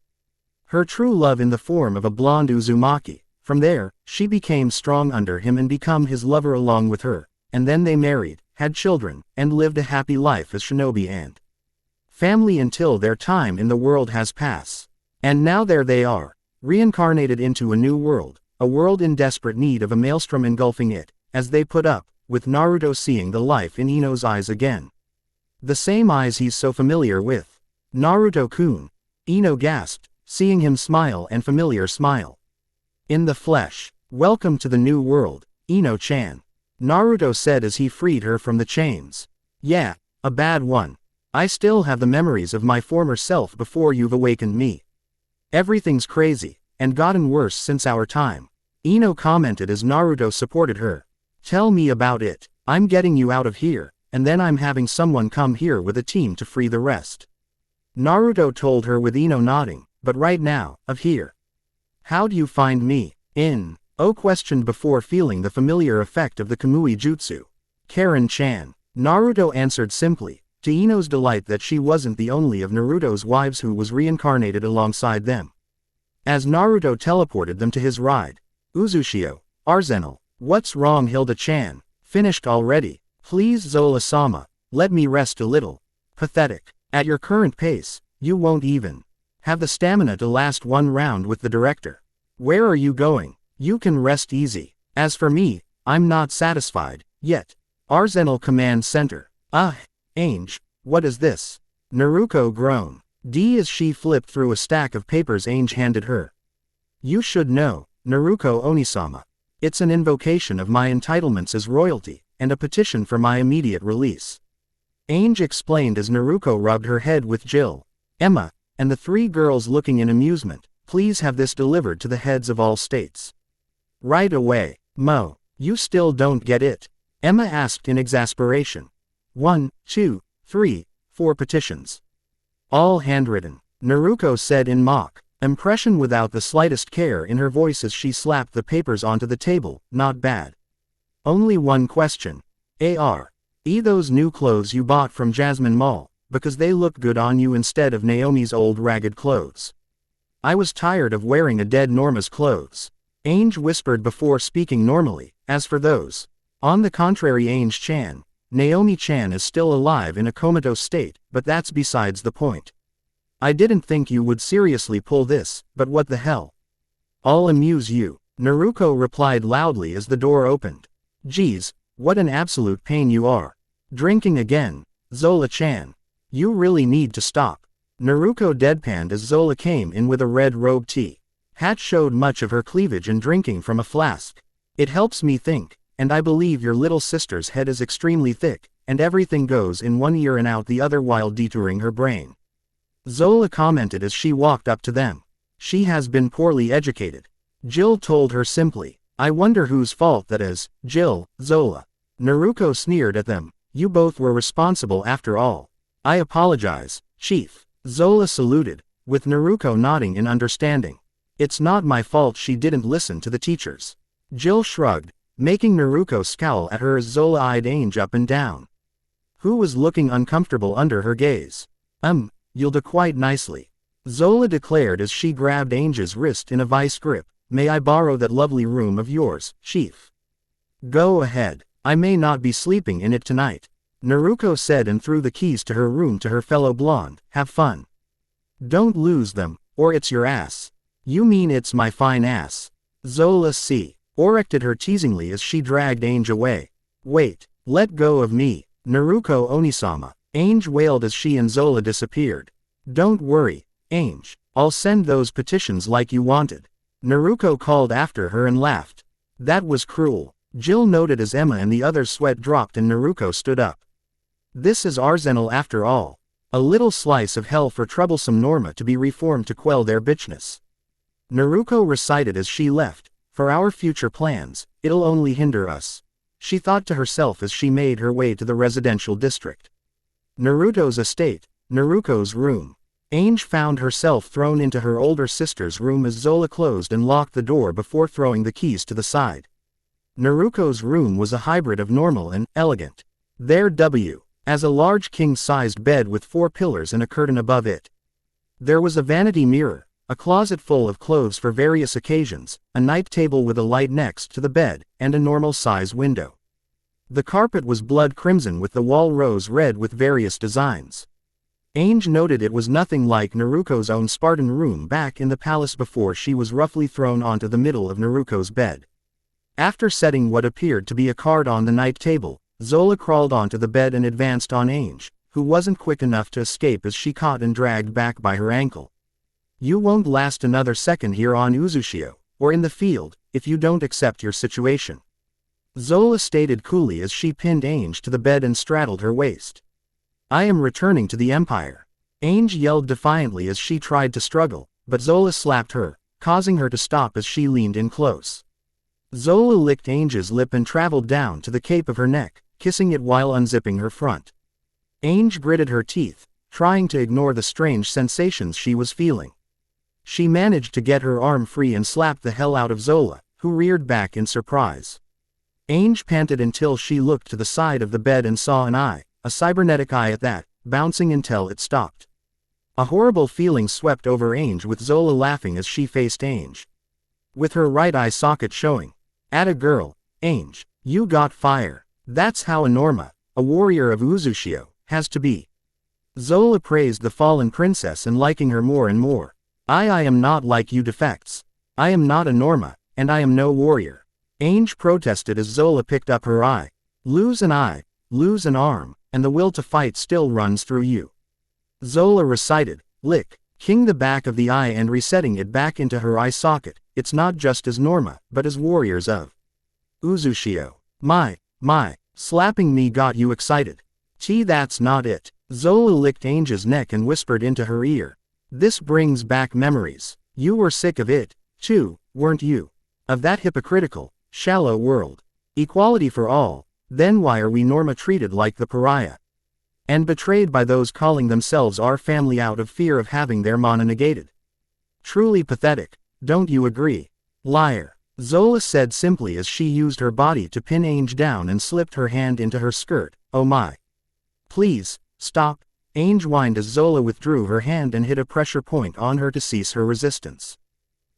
her true love in the form of a blonde Uzumaki. From there, she became strong under him and become his lover along with her, and then they married, had children, and lived a happy life as shinobi and family until their time in the world has passed. And now there they are, reincarnated into a new world, a world in desperate need of a maelstrom engulfing it, as they put up, with Naruto seeing the life in Ino's eyes again. The same eyes he's so familiar with. "Naruto-kun," Ino gasped, seeing him smile and familiar smile. "In the flesh. Welcome to the new world, Ino-chan," Naruto said as he freed her from the chains. "Yeah, a bad one. I still have the memories of my former self before you've awakened me. Everything's crazy, and gotten worse since our time," Ino commented as Naruto supported her. "Tell me about it. I'm getting you out of here, and then I'm having someone come here with a team to free the rest," Naruto told her with Ino nodding. "But right now, of here. How do you find me?" Questioned before feeling the familiar effect of the Kamui Jutsu. "Karen-chan," Naruto answered simply, to Ino's delight that she wasn't the only of Naruto's wives who was reincarnated alongside them. As Naruto teleported them to his ride, "Uzushio, Arsenal, what's wrong Hilda-chan? Finished already? Please Zola-sama, let me rest a little." "Pathetic. At your current pace, you won't even have the stamina to last one round with the director. Where are you going? You can rest easy. As for me, I'm not satisfied, yet." Arsenal Command Center. Ange, what is this?" Naruto groaned. As she flipped through a stack of papers Ange handed her. "You should know, Naruto Onisama. It's an invocation of my entitlements as royalty, and a petition for my immediate release," Ange explained as Naruto rubbed her head with Jill, Emma, and the three girls looking in amusement. "Please have this delivered to the heads of all states right away." "Mo, you still don't get it?" Emma asked in exasperation. 1, 2, 3, 4 petitions. All handwritten," Naruto said in mock impression without the slightest care in her voice as she slapped the papers onto the table. "Not bad. Only one question. Those new clothes you bought from Jasmine Mall, because they look good on you instead of Naomi's old ragged clothes. I was tired of wearing a dead Norma's clothes," Ange whispered before speaking normally. "As for those, on the contrary Ange-chan, Naomi-chan is still alive in a comatose state, but that's besides the point. I didn't think you would seriously pull this, but what the hell? I'll amuse you," Naruto replied loudly as the door opened. "Geez, what an absolute pain you are. Drinking again, Zola-chan. You really need to stop." Naruto deadpanned as Zola came in with a red robe tea. Hat showed much of her cleavage and drinking from a flask. "It helps me think. And I believe your little sister's head is extremely thick, and everything goes in one ear and out the other while detouring her brain," Zola commented as she walked up to them. "She has been poorly educated," Jill told her simply. "I wonder whose fault that is, Jill." Zola. Naruto sneered at them. "You both were responsible after all." "I apologize, Chief," Zola saluted, with Naruto nodding in understanding. "It's not my fault she didn't listen to the teachers." Jill shrugged, making Naruto scowl at her as Zola eyed Ange up and down, who was looking uncomfortable under her gaze. You'll do quite nicely," Zola declared as she grabbed Ange's wrist in a vice grip. "May I borrow that lovely room of yours, Chief?" "Go ahead. I may not be sleeping in it tonight," Naruto said and threw the keys to her room to her fellow blonde. Have fun. Don't lose them, or it's your ass. You mean it's my fine ass. Zola corrected her teasingly as she dragged Ainge away. Wait, let go of me, Naruto Onisama. Ainge wailed as she and Zola disappeared. Don't worry, Ainge, I'll send those petitions like you wanted. Naruto called after her and laughed. That was cruel, Jill noted as Emma and the others' sweat dropped and Naruto stood up. This is Arsenal after all. A little slice of hell for troublesome Norma to be reformed to quell their bitchness. Naruto recited as she left, for our future plans, it'll only hinder us. She thought to herself as she made her way to the residential district. Naruto's estate, Naruto's room. Ainge found herself thrown into her older sister's room as Zola closed and locked the door before throwing the keys to the side. Naruto's room was a hybrid of normal and elegant. There as a large king-sized bed with 4 pillars and a curtain above it. There was a vanity mirror, a closet full of clothes for various occasions, a night table with a light next to the bed, and a normal-size window. The carpet was blood crimson with the wall rose red with various designs. Ainge noted it was nothing like Naruto's own Spartan room back in the palace before she was roughly thrown onto the middle of Naruto's bed. After setting what appeared to be a card on the night table, Zola crawled onto the bed and advanced on Ainge, who wasn't quick enough to escape as she caught and dragged back by her ankle. You won't last another second here on Uzushio, or in the field, if you don't accept your situation. Zola stated coolly as she pinned Ainge to the bed and straddled her waist. I am returning to the Empire. Ainge yelled defiantly as she tried to struggle, but Zola slapped her, causing her to stop as she leaned in close. Zola licked Ainge's lip and traveled down to the cape of her neck, kissing it while unzipping her front. Ainge gritted her teeth, trying to ignore the strange sensations she was feeling. She managed to get her arm free and slapped the hell out of Zola, who reared back in surprise. Ainge panted until she looked to the side of the bed and saw an eye, a cybernetic eye at that, bouncing until it stopped. A horrible feeling swept over Ainge with Zola laughing as she faced Ainge. With her right eye socket showing. Atta girl, Ainge, you got fire. That's how a Norma, a warrior of Uzushio, has to be. Zola praised the fallen princess and liking her more and more. I am not like you defects. I am not a Norma, and I am no warrior. Ainge protested as Zola picked up her eye. Lose an eye, lose an arm, and the will to fight still runs through you. Zola recited, lick, king the back of the eye and resetting it back into her eye socket. It's not just as Norma, but as warriors of Uzushio. My, slapping me got you excited. That's not it. Zola licked Ainge's neck and whispered into her ear. This brings back memories. You were sick of it, too, weren't you? Of that hypocritical, shallow world. Equality for all, then why are we Norma treated like the pariah? And betrayed by those calling themselves our family out of fear of having their mana negated. Truly pathetic, don't you agree? Liar. Zola said simply as she used her body to pin Ainge down and slipped her hand into her skirt. Oh my. Please, stop. Ainge whined as Zola withdrew her hand and hit a pressure point on her to cease her resistance.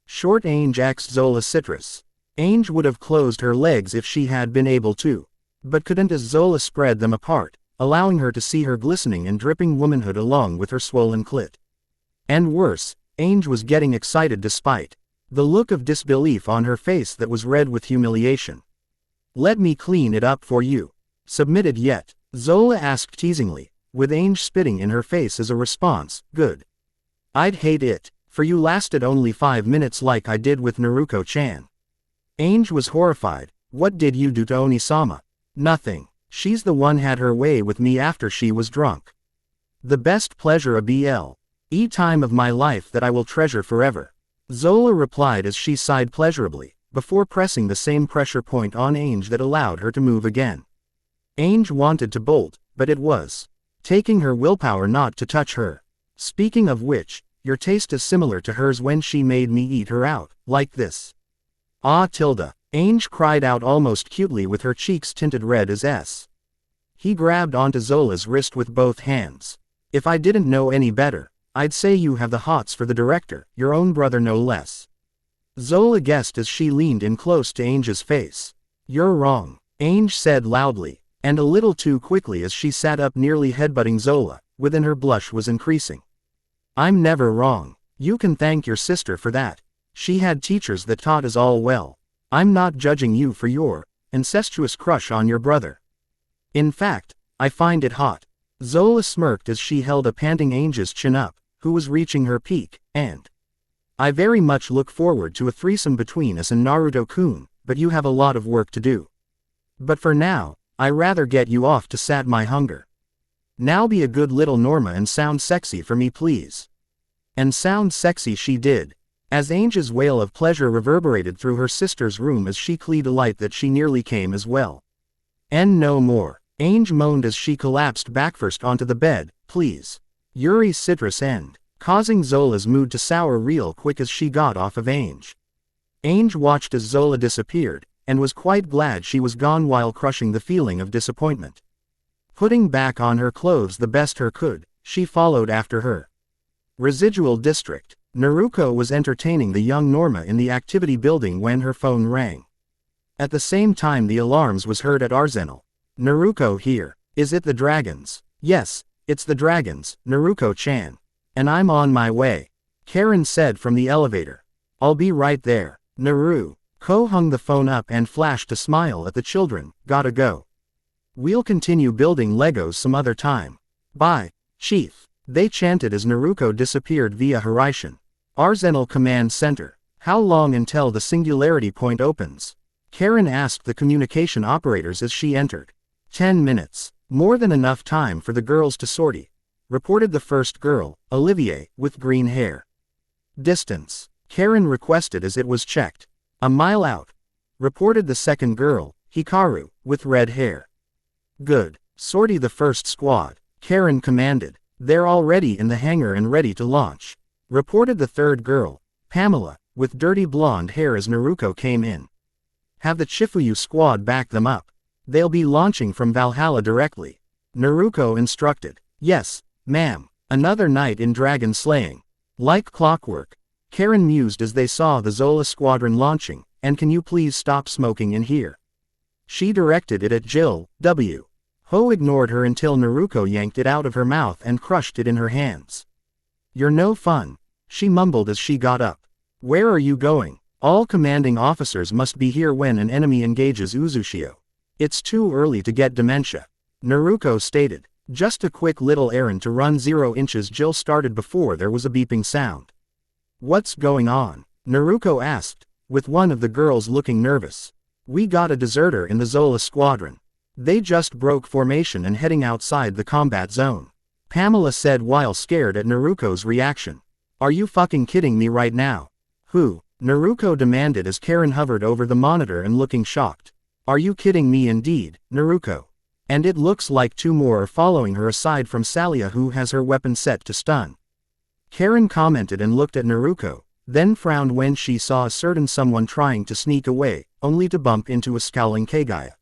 Short Ainge axed Zola citrus. Ainge would have closed her legs if she had been able to, but couldn't as Zola spread them apart, allowing her to see her glistening and dripping womanhood along with her swollen clit. And worse, Ainge was getting excited despite the look of disbelief on her face that was red with humiliation. Let me clean it up for you. Submitted yet? Zola asked teasingly, with Ainge spitting in her face as a response. Good. I'd hate it, for you lasted only 5 minutes like I did with Naruto-chan. Ainge was horrified. What did you do to Onisama? Nothing. She's the one had her way with me after she was drunk. The best pleasure a BL.E time of my life that I will treasure forever. Zola replied as she sighed pleasurably, before pressing the same pressure point on Ainge that allowed her to move again. Ainge wanted to bolt, but it was taking her willpower not to touch her. Speaking of which, your taste is similar to hers when she made me eat her out, like this. Ah tilde. Ainge cried out almost cutely with her cheeks tinted red as S. He grabbed onto Zola's wrist with both hands. If I didn't know any better, I'd say you have the hots for the director, your own brother no less. Zola guessed as she leaned in close to Ainge's face. You're wrong, Ainge said loudly. And a little too quickly as she sat up nearly headbutting Zola, within her blush was increasing. I'm never wrong. You can thank your sister for that. She had teachers that taught us all well. I'm not judging you for your incestuous crush on your brother. In fact, I find it hot. Zola smirked as she held a panting Angel's chin up, who was reaching her peak, and I very much look forward to a threesome between us and Naruto-kun, but you have a lot of work to do. But for now, I rather get you off to sat my hunger. Now be a good little Norma and sound sexy for me please. And sound sexy she did, as Angel's wail of pleasure reverberated through her sister's room as she cleaved a light that she nearly came as well. And no more. Angel moaned as she collapsed backfirst onto the bed, please. Yuri's citrus end, causing Zola's mood to sour real quick as she got off of Angel. Angel watched as Zola disappeared, and was quite glad she was gone while crushing the feeling of disappointment. Putting back on her clothes the best her could, she followed after her. Residual district. Naruto was entertaining the young Norma in the activity building when her phone rang. At the same time the alarms was heard at Arsenal. Naruto here. Is it the dragons? Yes, it's the dragons, Naruto-chan. And I'm on my way. Karen said from the elevator. I'll be right there. Naruto hung the phone up and flashed a smile at the children. Gotta go. We'll continue building Legos some other time. Bye, Chief. They chanted as Naruto disappeared via Horizon. Arsenal Command Center. How long until the singularity point opens? Karen asked the communication operators as she entered. 10 minutes. More than enough time for the girls to sortie, reported the first girl, Olivier, with green hair. Distance. Karen requested as it was checked. A mile out, reported the second girl, Hikaru, with red hair. Good. Sortie the first squad, Karen commanded. They're already in the hangar and ready to launch, reported the third girl, Pamela, with dirty blonde hair as Naruto came in. Have the Chifuyu squad back them up. They'll be launching from Valhalla directly. Naruto instructed. Yes, ma'am. Another night in dragon slaying. Like clockwork. Karen mused as they saw the Zola squadron launching, and can you please stop smoking in here? She directed it at Jill, W. Ho ignored her until Naruto yanked it out of her mouth and crushed it in her hands. You're no fun, she mumbled as she got up. Where are you going? All commanding officers must be here when an enemy engages Uzushio. It's too early to get dementia. Naruto stated. Just a quick little errand to run 0 inches. Jill started before there was a beeping sound. What's going on? Naruto asked, with one of the girls looking nervous. We got a deserter in the Zola squadron. They just broke formation and heading outside the combat zone. Pamela said while scared at Naruto's reaction. Are you fucking kidding me right now? Who? Naruto demanded as Karen hovered over the monitor and looking shocked. Are you kidding me indeed, Naruto? And it looks like 2 more are following her aside from Salia who has her weapon set to stun. Karen commented and looked at Naruto, then frowned when she saw a certain someone trying to sneak away, only to bump into a scowling Kagaya.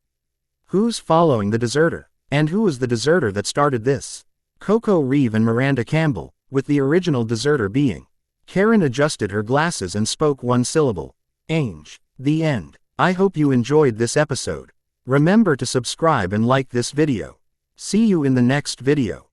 Who's following the deserter? And who is the deserter that started this? Coco Reeve and Miranda Campbell, with the original deserter being. Karen adjusted her glasses and spoke one syllable. Angel. The end. I hope you enjoyed this episode. Remember to subscribe and like this video. See you in the next video.